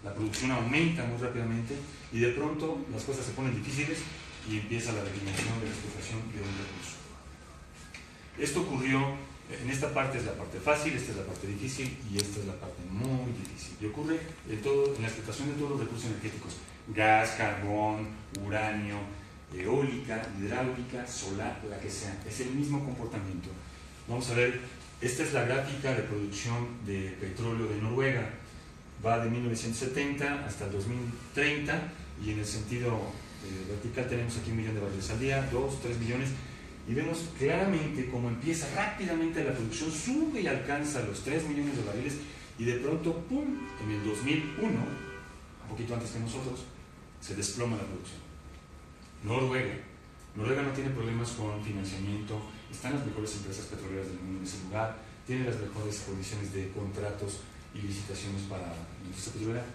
la producción aumenta muy rápidamente y de pronto las cosas se ponen difíciles y empieza la declinación de la explotación de un recurso. Esto ocurrió En esta parte es la parte fácil, esta es la parte difícil y esta es la parte muy difícil. Y ocurre en la explotación de todos los recursos energéticos: gas, carbón, uranio, eólica, hidráulica, solar, la que sea. Es el mismo comportamiento. Vamos a ver, esta es la gráfica de producción de petróleo de Noruega. Va de 1970 hasta el 2030 y en el sentido vertical tenemos aquí 1 millón de barriles al día, 2, 3 millones. Y vemos claramente cómo empieza rápidamente la producción, sube y alcanza los 3 millones de barriles y de pronto, ¡pum!, en el 2001, un poquito antes que nosotros, se desploma la producción. Noruega no tiene problemas con financiamiento, están las mejores empresas petroleras del mundo en ese lugar, tiene las mejores condiciones de contratos y licitaciones para la industria petrolera.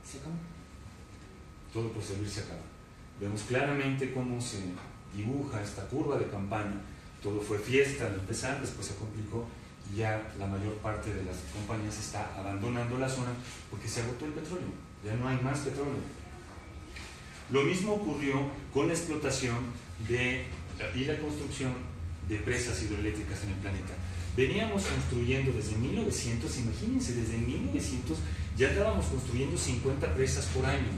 Se acabó. Todo por servir se acaba. Vemos claramente cómo se dibuja esta curva de campana. Todo fue fiesta al empezar, después se complicó y ya la mayor parte de las compañías está abandonando la zona porque se agotó el petróleo, ya no hay más petróleo. Lo mismo ocurrió con la explotación y la construcción de presas hidroeléctricas en el planeta. Veníamos construyendo desde 1900, imagínense, desde 1900 ya estábamos construyendo 50 presas por año.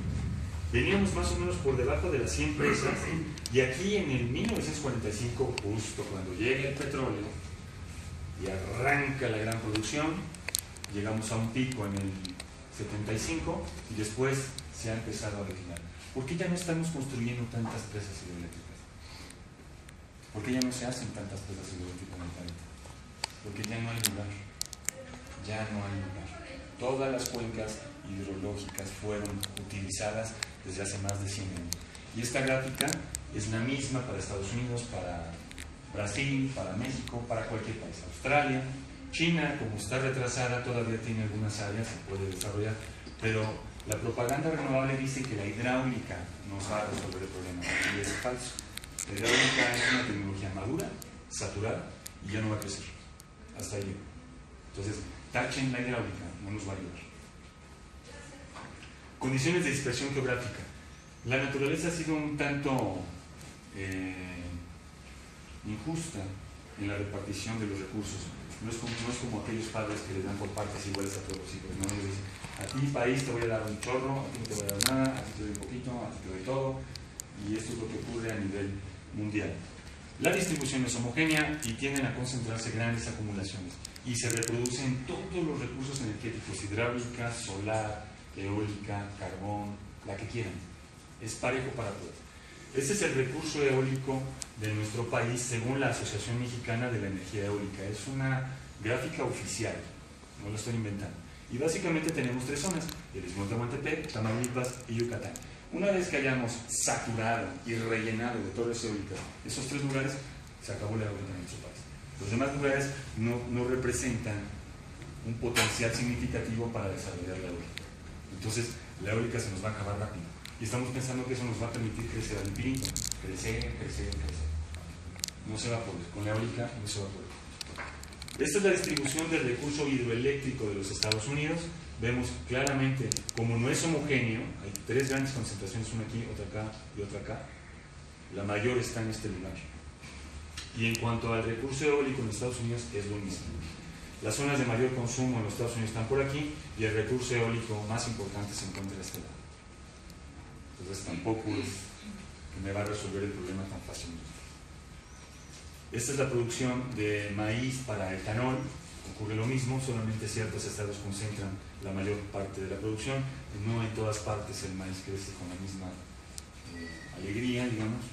Veníamos más o menos por debajo de las 100 presas y aquí en el 1945, justo cuando llega el petróleo y arranca la gran producción, llegamos a un pico en el 75 y después se ha empezado a declinar. ¿Por qué ya no estamos construyendo tantas presas hidroeléctricas? ¿Por qué ya no se hacen tantas presas hidroeléctricas en el planeta? Porque ya no hay lugar. Ya no hay lugar. Todas las cuencas hidrológicas fueron utilizadas desde hace más de 100 años. Y esta gráfica es la misma para Estados Unidos, para Brasil, para México, para cualquier país. Australia, China, como está retrasada, todavía tiene algunas áreas, se puede desarrollar, pero la propaganda renovable dice que la hidráulica nos va a resolver el problema, y es falso. La hidráulica es una tecnología madura, saturada, y ya no va a crecer. Hasta ahí. Entonces, tachen la hidráulica, no nos va a ayudar. Condiciones de dispersión geográfica. La naturaleza ha sido un tanto injusta en la repartición de los recursos. No es como aquellos padres que les dan por partes iguales a todos los hijos. No les dicen, a ti país te voy a dar un chorro, a ti no te voy a dar nada, a ti te doy un poquito, a ti te doy todo. Y esto es lo que ocurre a nivel mundial. La distribución es homogénea y tienden a concentrarse grandes acumulaciones y se reproducen todos los recursos energéticos: hidráulica, solar, eólica, carbón, la que quieran. Es parejo para todos. Este es el recurso eólico de nuestro país según la Asociación Mexicana de la Energía Eólica. Es una gráfica oficial, no lo estoy inventando. Y básicamente tenemos 3 zonas: el Istmo de Tehuantepec, Tamaulipas y Yucatán. Una vez que hayamos saturado y rellenado de torres eólicas esos 3 lugares, se acabó la eólica en nuestro país. Los demás lugares no representan un potencial significativo para desarrollar la eólica. Entonces, la eólica se nos va a acabar rápido. Y estamos pensando que eso nos va a permitir crecer al infinito. Crecer. No se va a poder. Con la eólica no se va a poder. Esta es la distribución del recurso hidroeléctrico de los Estados Unidos. Vemos claramente, como no es homogéneo, hay 3 grandes concentraciones, una aquí, otra acá y otra acá. La mayor está en este lugar. Y en cuanto al recurso eólico en Estados Unidos, es lo mismo. Las zonas de mayor consumo en los Estados Unidos están por aquí y el recurso eólico más importante se encuentra a este lado. Entonces tampoco es que me va a resolver el problema tan fácilmente. Esta es la producción de maíz para etanol. Ocurre lo mismo, solamente ciertos estados concentran la mayor parte de la producción. No en todas partes el maíz crece con la misma alegría, digamos.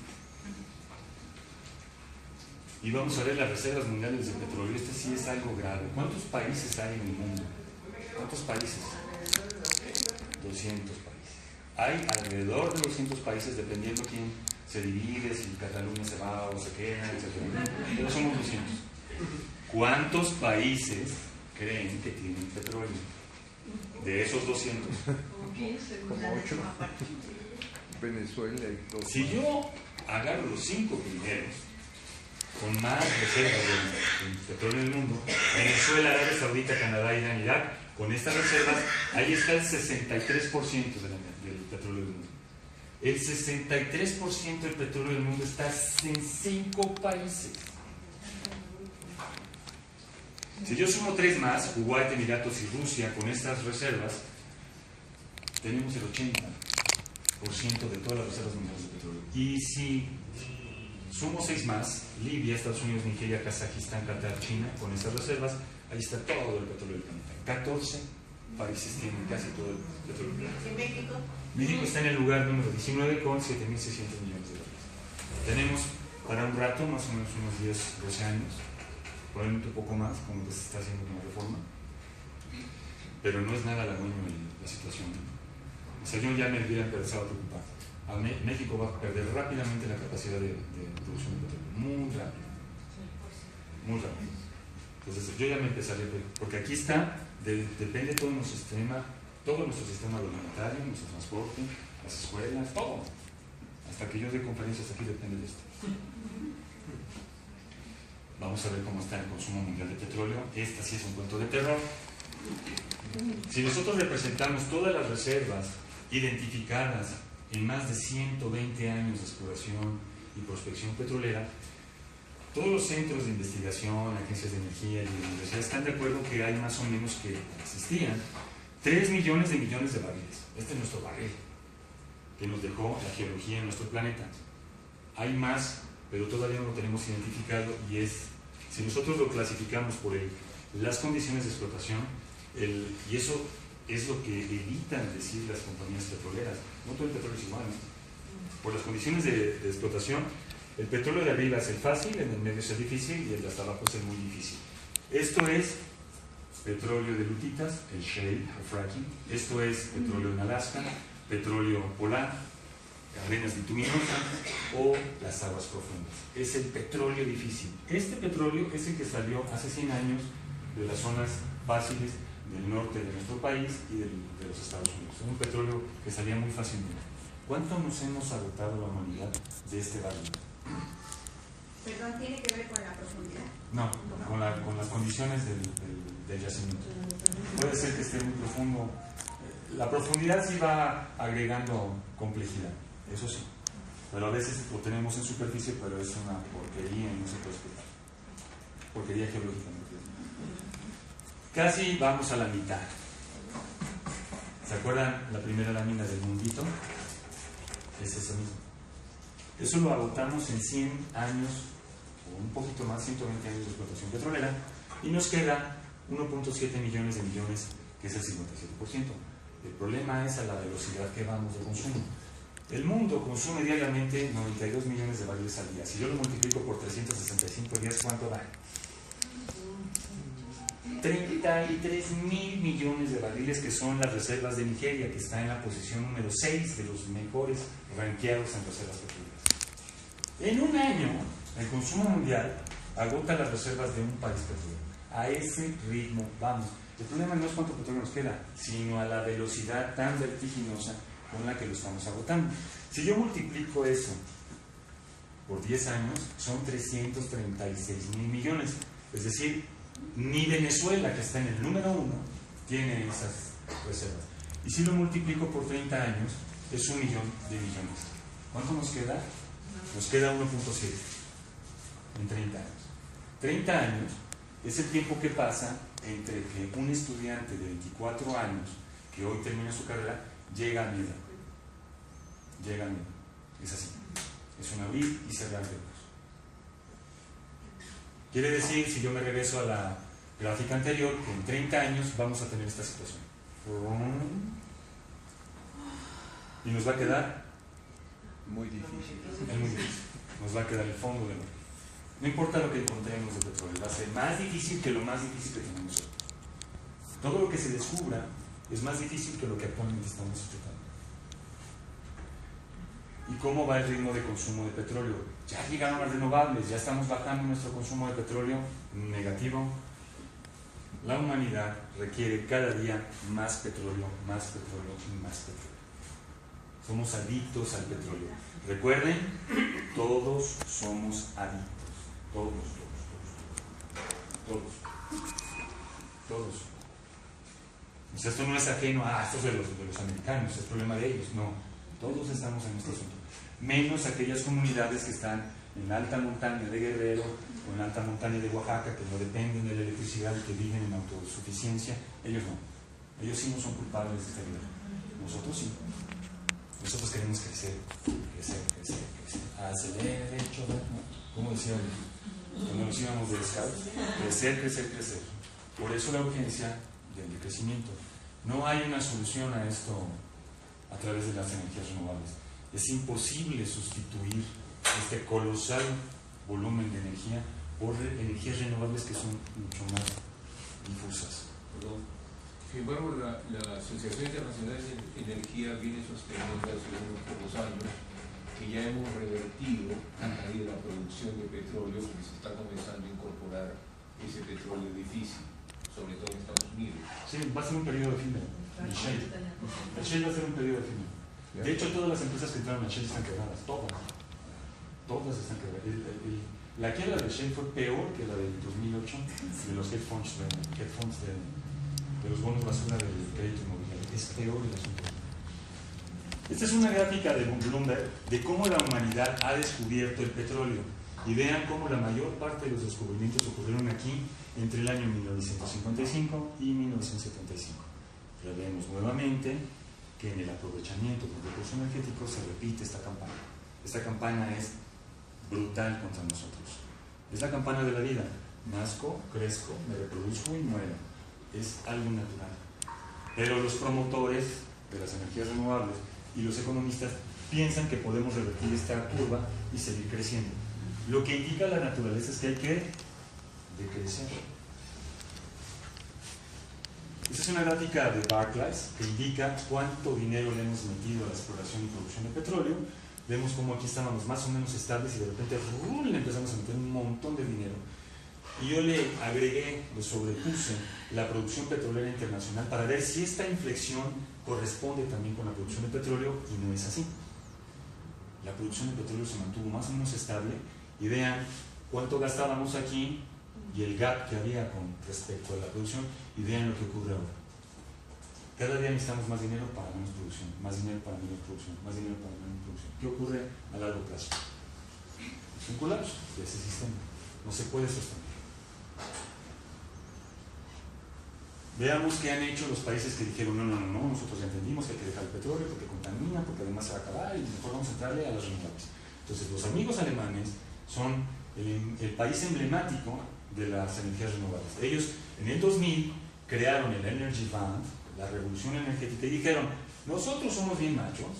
Y vamos a ver las reservas mundiales de petróleo. Este sí es algo grave. ¿Cuántos países hay en el mundo? ¿Cuántos países? 200 países. Hay alrededor de 200 países, dependiendo quién se divide, si Cataluña se va o se queda, etc. Pero somos 200. ¿Cuántos países creen que tienen petróleo? De esos 200. Como 8. Venezuela y todo. Si yo agarro los 5 primeros, con más reservas de petróleo en el mundo, Venezuela, Arabia Saudita, Canadá, Irán, Irak, con estas reservas, ahí está el 63% del petróleo del mundo. El 63% del petróleo del mundo está en 5 países. Si yo sumo 3 más, Kuwait, Emiratos y Rusia, con estas reservas, tenemos el 80% de todas las reservas mundiales de petróleo. Y si sumo 6 más, Libia, Estados Unidos, Nigeria, Kazajistán, Qatar, China, con estas reservas, ahí está todo el petróleo del planeta. 14 países tienen casi todo el petróleo del planeta. ¿En México? México está en el lugar número 19 con 7.600 millones de dólares. Tenemos para un rato, más o menos unos 10, 12 años, probablemente un poco más, como se está haciendo con la reforma, pero no es nada halagüeño la situación. O sea, yo ya me hubiera empezado a preocupar. México va a perder rápidamente la capacidad de producción de petróleo, muy rápido, muy rápido. Entonces yo ya me empezaría a preocupar, porque aquí está, depende todo nuestro sistema alimentario, nuestro transporte, las escuelas, todo. Hasta que yo dé conferencias aquí depende de esto. Vamos a ver cómo está el consumo mundial de petróleo. Esta sí es un cuento de terror. Si nosotros representamos todas las reservas identificadas en más de 120 años de exploración y prospección petrolera, todos los centros de investigación, agencias de energía y de universidades están de acuerdo que hay más o menos que existían 3 millones de barriles. Este es nuestro barril que nos dejó la geología en nuestro planeta. Hay más, pero todavía no lo tenemos identificado, y si nosotros lo clasificamos por las condiciones de explotación, y eso es lo que evitan decir las compañías petroleras. No todo el petróleo es igual, ¿no? Por las condiciones de explotación, el petróleo de arriba es el fácil, en el medio es el difícil y el de hasta abajo es el muy difícil. Esto es petróleo de lutitas, el shale o fracking. Esto es petróleo en Alaska, petróleo polar, arenas bituminosas o las aguas profundas. Es el petróleo difícil. Este petróleo es el que salió hace 100 años de las zonas fáciles del norte de nuestro país y de los Estados Unidos. Es un petróleo que salía muy fácilmente. ¿Cuánto nos hemos agotado la humanidad de este barrio? Perdón, ¿tiene que ver con la profundidad? No, con las condiciones del yacimiento. Puede ser que esté muy profundo. La profundidad sí va agregando complejidad, eso sí. Pero a veces lo tenemos en superficie, pero es una porquería y no se puede explicar. Porquería geológica. Casi vamos a la mitad. ¿Se acuerdan la primera lámina del mundito? Es ese mismo. Eso lo agotamos en 100 años, o un poquito más, 120 años de explotación petrolera, y nos queda 1.7 millones de millones, que es el 57%. El problema es a la velocidad que vamos de consumo. El mundo consume diariamente 92 millones de barriles al día. Si yo lo multiplico por 365 días, ¿cuánto da? 33.000 millones de barriles, que son las reservas de Nigeria, que está en la posición número 6 de los mejores rankeados en reservas petroleras. En un año, el consumo mundial agota las reservas de un país petrolero. A ese ritmo vamos. El problema no es cuánto petróleo nos queda, sino a la velocidad tan vertiginosa con la que lo estamos agotando. Si yo multiplico eso por 10 años, son 336.000 millones. Es decir, ni Venezuela, que está en el número 1, tiene esas reservas. Y si lo multiplico por 30 años, es 1 millón de millones. ¿Cuánto nos queda? Nos queda 1.7 en 30 años. 30 años es el tiempo que pasa entre que un estudiante de 24 años, que hoy termina su carrera, llega a mi edad. Llega a mi edad. Es así. Es un abrir y cerrar de ojos. Quiere decir, si yo me regreso a la gráfica anterior, que en 30 años vamos a tener esta situación. Y nos va a quedar muy difícil. Es muy difícil. Nos va a quedar el fondo de mar. No importa lo que encontremos de petróleo, va a ser más difícil que lo más difícil que tenemos hoy. Todo lo que se descubra es más difícil que lo que actualmente estamos explotando. ¿Y cómo va el ritmo de consumo de petróleo? Ya llegaron las renovables, ya estamos bajando nuestro consumo de petróleo negativo. La humanidad requiere cada día más petróleo y más petróleo. Somos adictos al petróleo. Recuerden, todos somos adictos. Todos. O sea, esto no es ajeno a esto de los americanos, es problema de ellos. No, todos estamos en este asunto. Menos aquellas comunidades que están en la alta montaña de Guerrero o en la alta montaña de Oaxaca, que no dependen de la electricidad y que viven en autosuficiencia, ellos no. Ellos sí no son culpables de esta vida. Nosotros sí. Nosotros queremos crecer, crecer, crecer, crecer. Acelere, derecho, ¿cómo decían cuando nos íbamos de scouts? Crecer, crecer, crecer. Por eso la urgencia del crecimiento. No hay una solución a esto a través de las energías renovables. Es imposible sustituir este colosal volumen de energía por energías renovables que son mucho más difusas. Sin embargo, la Asociación Internacional de Energía viene sosteniendo hace unos pocos años que ya hemos revertido a raíz de la producción de petróleo, que se está comenzando a incorporar ese petróleo difícil, sobre todo en Estados Unidos. Sí, va a ser un periodo efímero. El Shell. El Shell va a ser un periodo efímero. De hecho, todas las empresas que entraron a Shell están quebradas, todas. Todas están quebradas. La quiebra de Shell fue peor que la del 2008 de los hedge funds de los bonos basura del crédito inmobiliario. Es peor el asunto. Esta es una gráfica de Bloomberg de cómo la humanidad ha descubierto el petróleo. Y vean cómo la mayor parte de los descubrimientos ocurrieron aquí entre el año 1955 y 1975. Pero vemos nuevamente que en el aprovechamiento del recurso energético se repite esta campana. Esta campana es brutal contra nosotros. Es la campana de la vida. Nazco, crezco, me reproduzco y muero. Es algo natural. Pero los promotores de las energías renovables y los economistas piensan que podemos revertir esta curva y seguir creciendo. Lo que indica la naturaleza es que hay que decrecer. Esta es una gráfica de Barclays que indica cuánto dinero le hemos metido a la exploración y producción de petróleo. Vemos como aquí estábamos más o menos estables y de repente le empezamos a meter un montón de dinero. Y yo le agregué, le sobrepuse la producción petrolera internacional para ver si esta inflexión corresponde también con la producción de petróleo, y no es así. La producción de petróleo se mantuvo más o menos estable, y vean cuánto gastábamos aquí y el gap que había con respecto a la producción, y vean lo que ocurre ahora. Cada día necesitamos más dinero para menos producción, más dinero para menos producción, más dinero para menos producción. ¿Qué ocurre a largo plazo? Es un colapso de ese sistema. No se puede sostener. Veamos qué han hecho los países que dijeron no, nosotros ya entendimos que hay que dejar el petróleo porque contamina, porque además se va a acabar y mejor vamos a entrarle a las renovables. Entonces los amigos alemanes son el país emblemático de las energías renovables. Ellos en el 2000 crearon el Energy Fund, la revolución energética, y dijeron, nosotros somos bien machos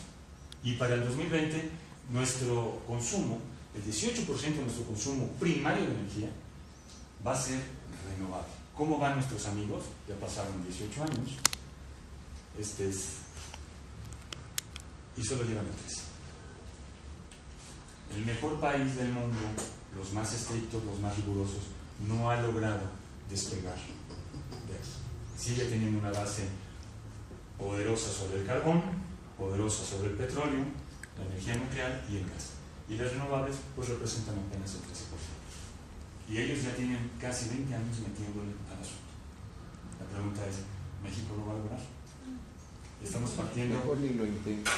y para el 2020 nuestro consumo, el 18% de nuestro consumo primario de energía va a ser renovable. ¿Cómo van nuestros amigos? Ya pasaron 18 años. Y solo llevan el 13. El mejor país del mundo, los más estrictos, los más rigurosos, no ha logrado despegar de aquí. Sigue teniendo una base poderosa sobre el carbón, poderosa sobre el petróleo, la energía nuclear y el gas. Y las renovables pues representan apenas el 13%. Y ellos ya tienen casi 20 años metiéndole al asunto. La pregunta es, ¿México lo va a lograr? Estamos partiendo... Mejor ni lo intento.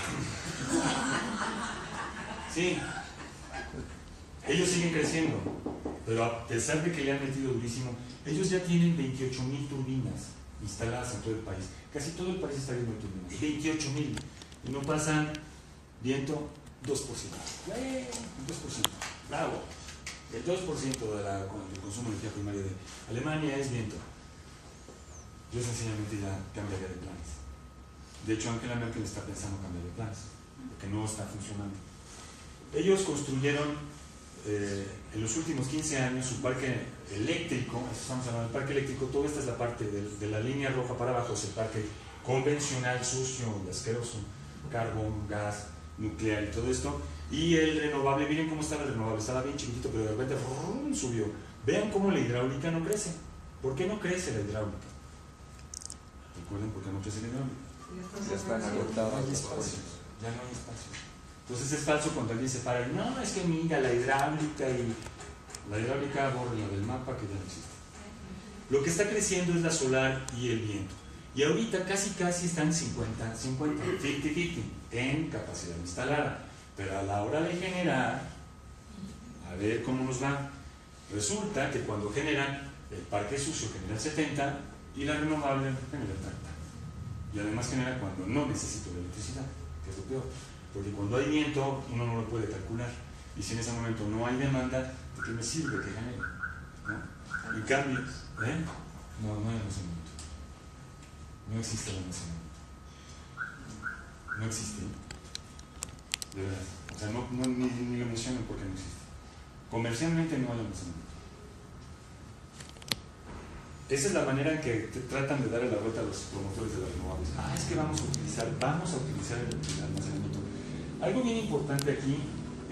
Sí. Ellos siguen creciendo, pero a pesar de que le han metido durísimo, ellos ya tienen 28,000 turbinas instaladas en todo el país. Casi todo el país está lleno de turbinas. 28,000. Y no pasan viento 2%. 2%. Bravo. El 2% del consumo de energía primaria de Alemania es viento. Yo sencillamente ya cambiaría de planes. De hecho, Angela Merkel está pensando cambiar de planes, porque no está funcionando. Ellos construyeron en los últimos 15 años su parque eléctrico, estamos hablando del parque eléctrico, toda esta es la parte de la línea roja para abajo, es el parque convencional, sucio y asqueroso, carbón, gas, nuclear y todo esto. Y el renovable, miren cómo estaba el renovable, estaba bien chiquitito, pero de repente subió. Vean cómo la hidráulica no crece. ¿Por qué no crece la hidráulica? ¿Recuerden por qué no crece la hidráulica? Ya están agotados los espacios. Ya no hay espacio. Entonces es falso cuando alguien se para y no, es que mira la hidráulica borra del mapa que ya no existe. Lo que está creciendo es la solar y el viento. Y ahorita casi están 50-50, 50-50 en capacidad instalada. Pero a la hora de generar, ver cómo nos va. Resulta que cuando generan, el parque sucio genera 70 y la renovable genera 30. Y además genera cuando no necesito la electricidad, que es lo peor. Porque cuando hay viento, uno no lo puede calcular. Y si en ese momento no hay demanda, ¿de qué me sirve que genere? ¿No? En cambio, no hay almacenamiento. No existe el almacenamiento. No existe. De verdad. O sea, ni lo menciono porque no existe. Comercialmente no hay almacenamiento. Esa es la manera en que tratan de darle la vuelta a los promotores de las renovables. Es que vamos a utilizar el almacenamiento. Algo bien importante aquí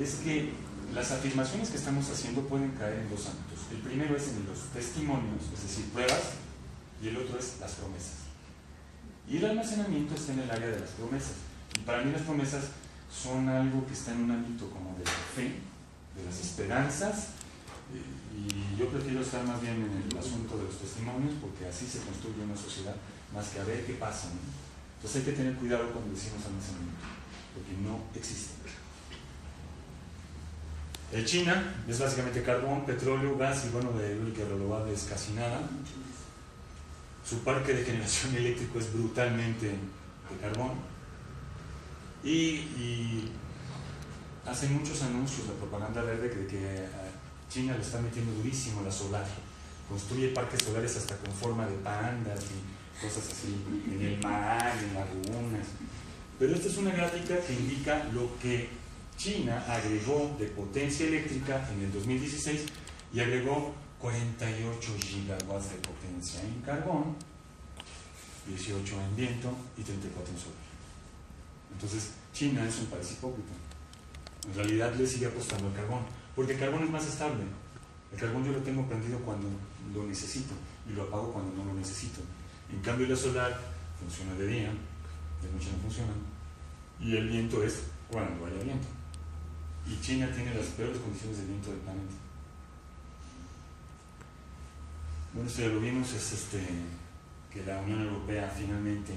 es que las afirmaciones que estamos haciendo pueden caer en dos ámbitos. El primero es en los testimonios, es decir, pruebas, y el otro es las promesas. Y el almacenamiento está en el área de las promesas. Y para mí las promesas son algo que está en un ámbito como de la fe, de las esperanzas, y yo prefiero estar más bien en el asunto de los testimonios, porque así se construye una sociedad, más que a ver qué pasa, ¿no? Entonces hay que tener cuidado cuando decimos almacenamiento, porque no existe. China es básicamente carbón, petróleo, gas y bueno, de eólica renovable es casi nada. Su parque de generación eléctrico es brutalmente de carbón. Y hacen muchos anuncios de propaganda verde de que China le está metiendo durísimo la solar. Construye parques solares hasta con forma de pandas y cosas así, en el mar, en lagunas. Pero esta es una gráfica que indica lo que China agregó de potencia eléctrica en el 2016 y agregó 48 gigawatts de potencia en carbón, 18 en viento y 34 en solar. Entonces, China es un país hipócrita. En realidad le sigue apostando al carbón, porque el carbón es más estable. El carbón yo lo tengo prendido cuando lo necesito y lo apago cuando no lo necesito. En cambio, la solar funciona de día, de noche no funciona, y el viento es cuando haya viento. Y China tiene las peores condiciones de viento del planeta. Bueno, esto ya lo vimos, es que la Unión Europea finalmente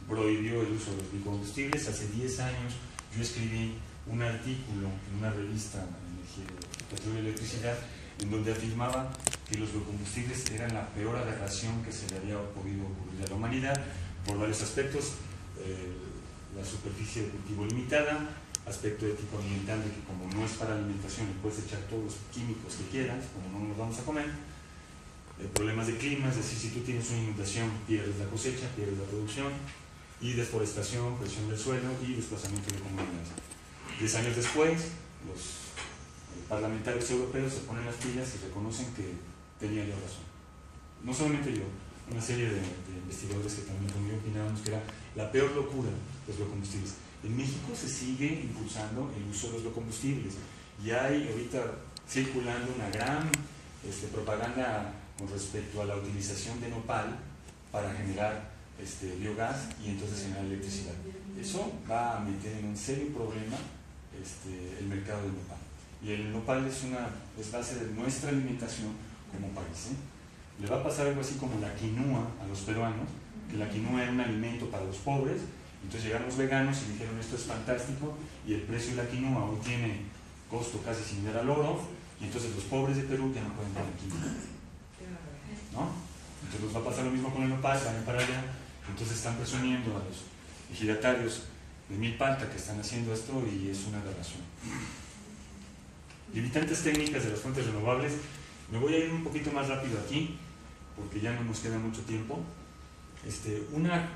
prohibió el uso de los biocombustibles. Hace 10 años yo escribí un artículo en una revista de Petróleo y Electricidad en donde afirmaba que los biocombustibles eran la peor aberración que se le había podido ocurrir a la humanidad por varios aspectos. La superficie de cultivo limitada, aspecto ético ambiental de que como no es para alimentación le puedes echar todos los químicos que quieras, como no nos vamos a comer. Problemas de clima, es decir, si tú tienes una inundación pierdes la cosecha, pierdes la producción, y deforestación, presión del suelo y desplazamiento de comunidades. 10 años después, los parlamentarios europeos se ponen las pilas y reconocen que tenía yo razón. No solamente yo, una serie de investigadores que también conmigo opinábamos que era la peor locura los biocombustibles. En México se sigue impulsando el uso de los biocombustibles y hay ahorita circulando una gran propaganda con respecto a la utilización de nopal para generar biogás y entonces generar electricidad. Eso va a meter en un serio problema el mercado del nopal. Y el nopal es base de nuestra alimentación como país. Le va a pasar algo así como la quinoa a los peruanos, que la quinoa era un alimento para los pobres. Entonces llegaron los veganos y dijeron esto es fantástico y el precio de la quinoa hoy tiene costo casi similar al oro y entonces los pobres de Perú ya no pueden comer quinoa, ¿no? Entonces nos va a pasar lo mismo con el nopal, van para allá, entonces están presumiendo a los ejidatarios de milpalta que están haciendo esto y es una aberración. Limitantes técnicas de las fuentes renovables, me voy a ir un poquito más rápido aquí porque ya no nos queda mucho tiempo. Una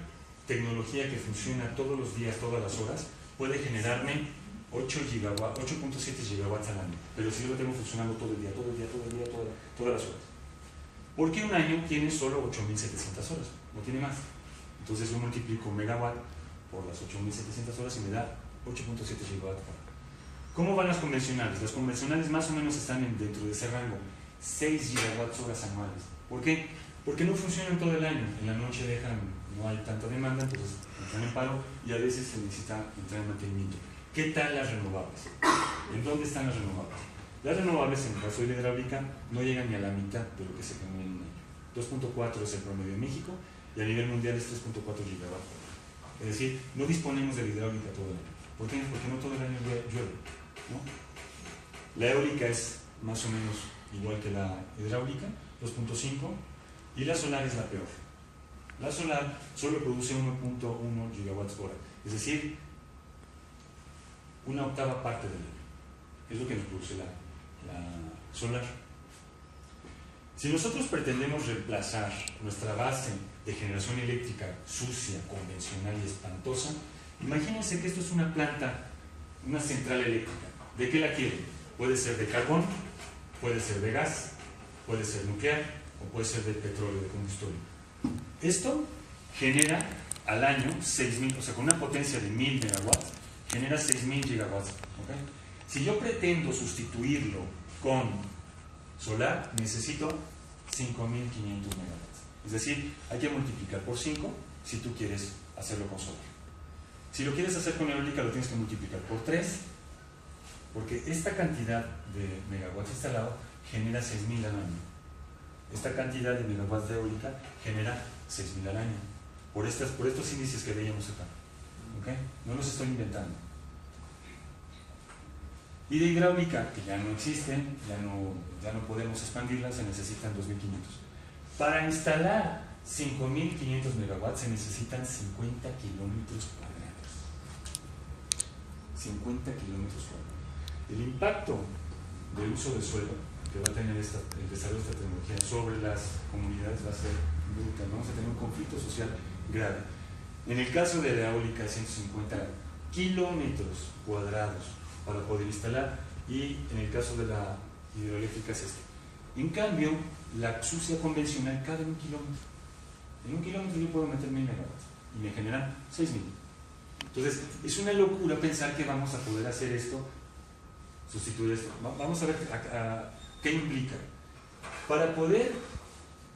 tecnología que funciona todos los días, todas las horas, puede generarme 8.7 gigawatts al año, pero si yo lo tengo funcionando todo el día, todas las horas. Porque un año tiene solo 8.700 horas, no tiene más. Entonces yo multiplico megawatt por las 8.700 horas y me da 8.7 gigawatts. ¿Cómo van las convencionales? Las convencionales más o menos están dentro de ese rango, 6 gigawatts horas anuales. ¿Por qué? Porque no funcionan todo el año, en la noche no hay tanta demanda, entonces entran en paro y a veces se necesita entrar en mantenimiento. ¿Qué tal las renovables? ¿En dónde están las renovables? Las renovables, en el caso de la hidráulica, no llegan ni a la mitad de lo que se genera en un año. 2.4 es el promedio en México y a nivel mundial es 3.4 gigawatts. Es decir, no disponemos de la hidráulica todo el año. ¿Por qué? Porque no todo el año llueve, ¿no? La eólica es más o menos igual que la hidráulica, 2.5, y la solar es la peor. La solar solo produce 1.1 gigawatts hora, es decir, una octava parte del año. Es lo que nos produce la solar. Si nosotros pretendemos reemplazar nuestra base de generación eléctrica sucia, convencional y espantosa, imagínense que esto es una planta, una central eléctrica. ¿De qué la quieren? Puede ser de carbón, puede ser de gas, puede ser nuclear o puede ser de petróleo, de combustible. Esto genera al año 6.000, o sea, con una potencia de 1.000 megawatts, genera 6.000 gigawatts. ¿Okay? Si yo pretendo sustituirlo con solar, necesito 5.500 megawatts. Es decir, hay que multiplicar por 5 si tú quieres hacerlo con solar. Si lo quieres hacer con eólica, lo tienes que multiplicar por 3, porque esta cantidad de megawatts instalado genera 6.000 al año. Esta cantidad de megawatts de eólica genera 6.000 al año. Por estos índices que veíamos acá. ¿Okay? No los estoy inventando. Y de hidráulica, que ya no existen, ya no podemos expandirlas, se necesitan 2.500. Para instalar 5.500 megawatts se necesitan 50 kilómetros cuadrados. 50 kilómetros cuadrados. El impacto del uso del suelo que va a tener el desarrollo de esta tecnología sobre las comunidades va a ser brutal. Vamos a tener un conflicto social grave. En el caso de la eólica, 150 kilómetros cuadrados para poder instalar, y en el caso de la hidroeléctrica es esto. En cambio, la sucia convencional cabe en 1 kilómetro. En 1 kilómetro yo puedo meter 1.000 megawatts y me generan 6.000. Entonces, es una locura pensar que vamos a poder hacer esto, sustituir esto. Vamos a ver qué implica. Para poder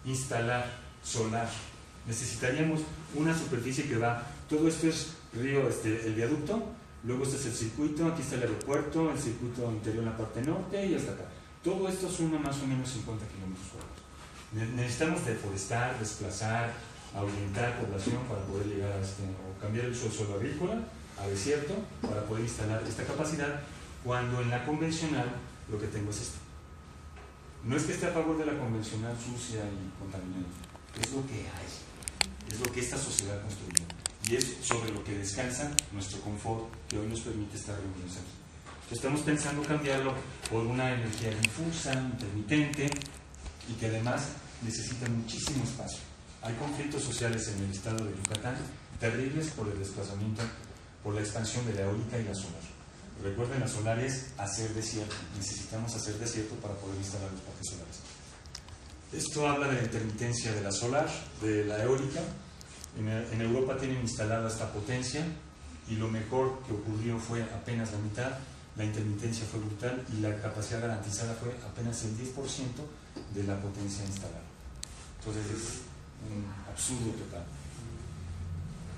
instalar solar, necesitaríamos una superficie que va, todo esto es río, el viaducto, luego este es el circuito, aquí está el aeropuerto, el circuito interior en la parte norte y hasta acá. Todo esto suma más o menos 50 kilómetros cuadrados. Necesitamos deforestar, desplazar, aumentar población para poder llegar a o cambiar el uso del suelo agrícola a desierto para poder instalar esta capacidad, cuando en la convencional lo que tengo es esto. No es que esté a favor de la convencional sucia y contaminante, es lo que hay, es lo que esta sociedad construyó, y es sobre lo que descansa nuestro confort que hoy nos permite estar reunidos aquí. Estamos pensando cambiarlo por una energía difusa, intermitente, y que además necesita muchísimo espacio. Hay conflictos sociales en el estado de Yucatán terribles por el desplazamiento, por la expansión de la eólica y la solar. Recuerden, la solar es hacer desierto. Necesitamos hacer desierto para poder instalar los parques solares. Esto habla de la intermitencia de la solar, de la eólica. En Europa tienen instalada esta potencia, y lo mejor que ocurrió fue apenas la mitad. La intermitencia fue brutal y la capacidad garantizada fue apenas el 10% de la potencia instalada. Entonces es un absurdo total.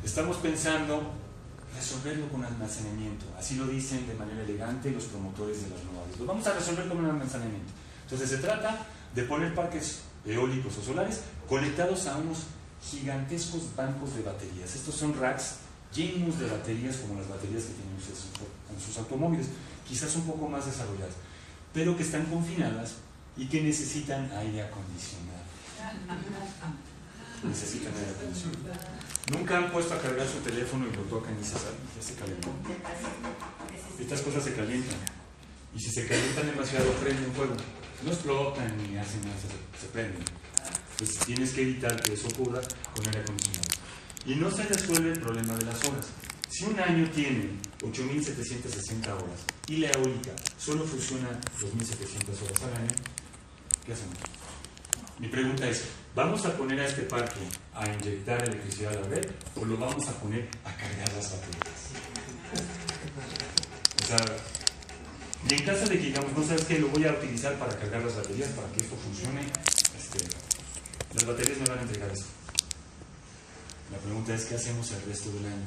Estamos pensando resolverlo con almacenamiento. Así lo dicen de manera elegante los promotores de las renovables. Lo vamos a resolver con un almacenamiento. Entonces se trata de poner parques eólicos o solares conectados a unos gigantescos bancos de baterías. Estos son racks llenos de baterías, como las baterías que tienen ustedes en sus automóviles, quizás un poco más desarrolladas, pero que están confinadas y que necesitan aire acondicionado. Necesitan aire acondicionado. Nunca han puesto a cargar su teléfono y lo tocan y ya se calentó. Estas cosas se calientan, y si se calientan demasiado prenden fuego. No explotan ni hacen nada, se prenden. Entonces tienes que evitar que eso ocurra con aire acondicionado. Y no se resuelve el problema de las horas. Si un año tiene 8.760 horas y la eólica solo funciona 2.700 horas al año, ¿qué hacemos? Mi pregunta es, ¿vamos a poner a este parque a inyectar electricidad a la red o lo vamos a poner a cargar las baterías? O sea, y en caso de que digamos, no sabes qué, lo voy a utilizar para cargar las baterías, para que esto funcione, las baterías me van a entregar esto. La pregunta es, ¿qué hacemos el resto del año?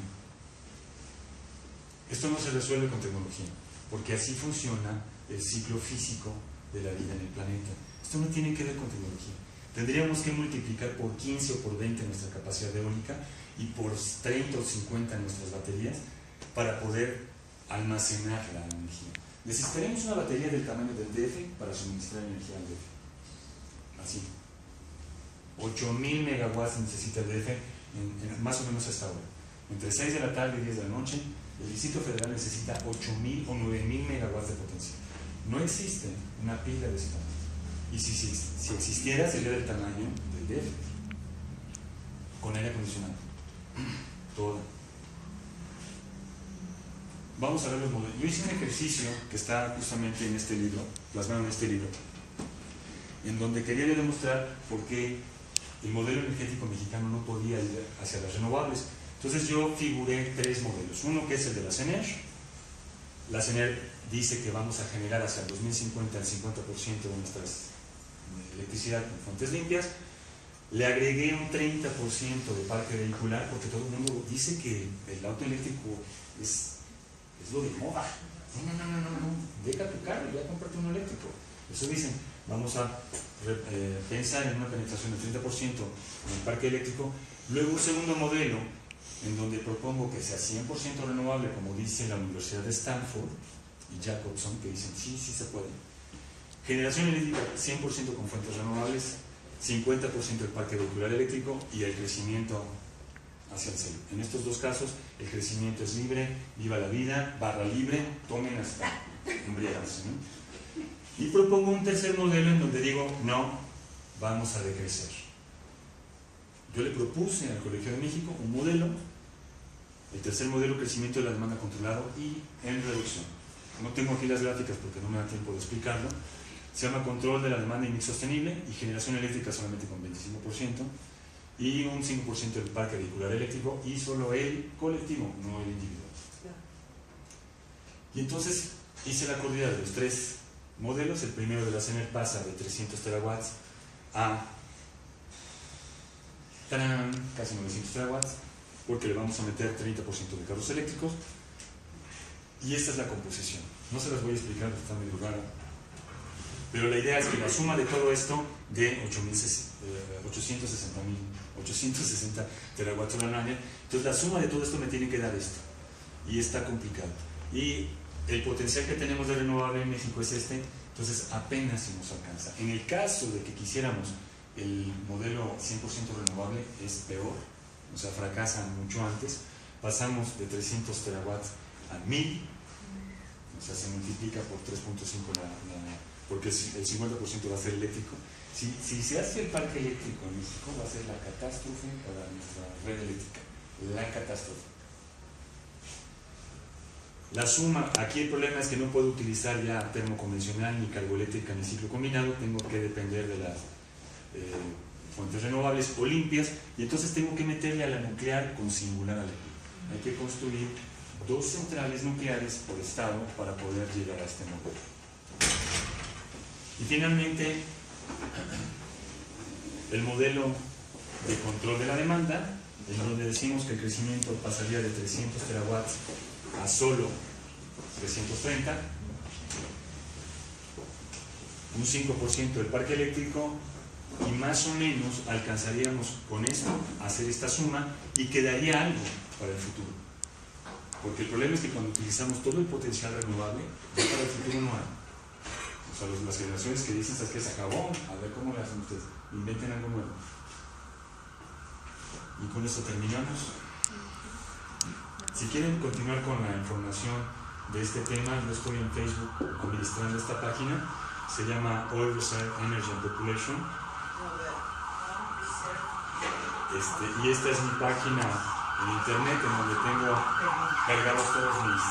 Esto no se resuelve con tecnología, porque así funciona el ciclo físico de la vida en el planeta. Esto no tiene que ver con tecnología. Tendríamos que multiplicar por 15 o por 20 nuestra capacidad eólica y por 30 o 50 nuestras baterías para poder almacenar la energía. Necesitaremos una batería del tamaño del DF para suministrar energía al DF. Así. 8000 megawatts necesita el DF en más o menos a esta hora. Entre 6 de la tarde y 10 de la noche, el Distrito Federal necesita 8000 o 9000 megawatts de potencia. No existe una pila de ese tamaño. Y si existiera, sería del tamaño del DF, con aire acondicionado. Toda. Vamos a ver los modelos. Yo hice un ejercicio que está justamente en este libro, plasmado en este libro, en donde quería yo demostrar por qué el modelo energético mexicano no podía ir hacia las renovables. Entonces yo figuré 3 modelos. Uno que es el de la CENER. La CENER dice que vamos a generar hacia el 2050 el 50% de nuestra electricidad con fuentes limpias. Le agregué un 30% de parque vehicular, porque todo el mundo dice que el auto eléctrico es lo de moda. No, deja tu carro y ya cómprate uno eléctrico. Eso dicen. Vamos a pensar en una penetración del 30% en el parque eléctrico. Luego un segundo modelo en donde propongo que sea 100% renovable, como dice la Universidad de Stanford y Jacobson, que dicen sí se puede. Generación eléctrica 100% con fuentes renovables, 50% del parque vehicular eléctrico y el crecimiento hacia el cielo. En estos dos casos el crecimiento es libre, viva la vida, barra libre, tomen hasta embriagarse, ¿no? Y propongo un tercer modelo en donde digo, no, vamos a decrecer. Yo le propuse al Colegio de México un modelo, el tercer modelo, crecimiento de la demanda controlado y en reducción. No tengo aquí las gráficas porque no me da tiempo de explicarlo. Se llama control de la demanda y mix sostenible y generación eléctrica solamente con 25% y un 5% del parque vehicular eléctrico y solo el colectivo, no el individual. Y entonces hice la coordinada de los 3 modelos. El primero de la CENER pasa de 300 terawatts a casi 900 terawatts, porque le vamos a meter 30% de carros eléctricos. Y esta es la composición. No se las voy a explicar porque está medio rara, pero la idea es que la suma de todo esto de 860 terawatts hora al año, entonces la suma de todo esto me tiene que dar esto, y está complicado. Y el potencial que tenemos de renovable en México es este, entonces apenas si nos alcanza. En el caso de que quisiéramos el modelo 100% renovable, es peor, o sea, fracasa mucho antes. Pasamos de 300 terawatts a 1000, o sea, se multiplica por 3.5 porque el 50% va a ser eléctrico. Si se hace el parque eléctrico en México, va a ser la catástrofe para nuestra red eléctrica, la catástrofe. La suma, aquí el problema es que no puedo utilizar ya termo convencional, ni carboeléctrica, ni ciclo combinado. Tengo que depender de las fuentes renovables o limpias, y entonces tengo que meterle a la nuclear con singular alegría. Hay que construir 2 centrales nucleares por estado para poder llegar a este modelo. Y finalmente, el modelo de control de la demanda, en donde decimos que el crecimiento pasaría de 300 terawatts a solo 330, un 5% del parque eléctrico, y más o menos alcanzaríamos con esto a hacer esta suma y quedaría algo para el futuro. Porque el problema es que cuando utilizamos todo el potencial renovable, ya para el futuro no hay. O sea, las generaciones que dicen, ¿sabes qué? Se acabó, a ver cómo le hacen ustedes, inventen algo nuevo. Y con esto terminamos. Si quieren continuar con la información de este tema, yo estoy en Facebook administrando esta página, se llama Oil Reserve Energy and Population. Y esta es mi página en internet, en donde tengo cargados todos mis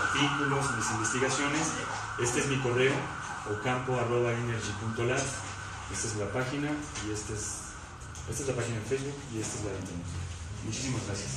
artículos, mis investigaciones. Este es mi correo, ocampo@energy.lat. Esta es la página, y esta es la página en Facebook, y esta es la de internet. Muchísimas gracias.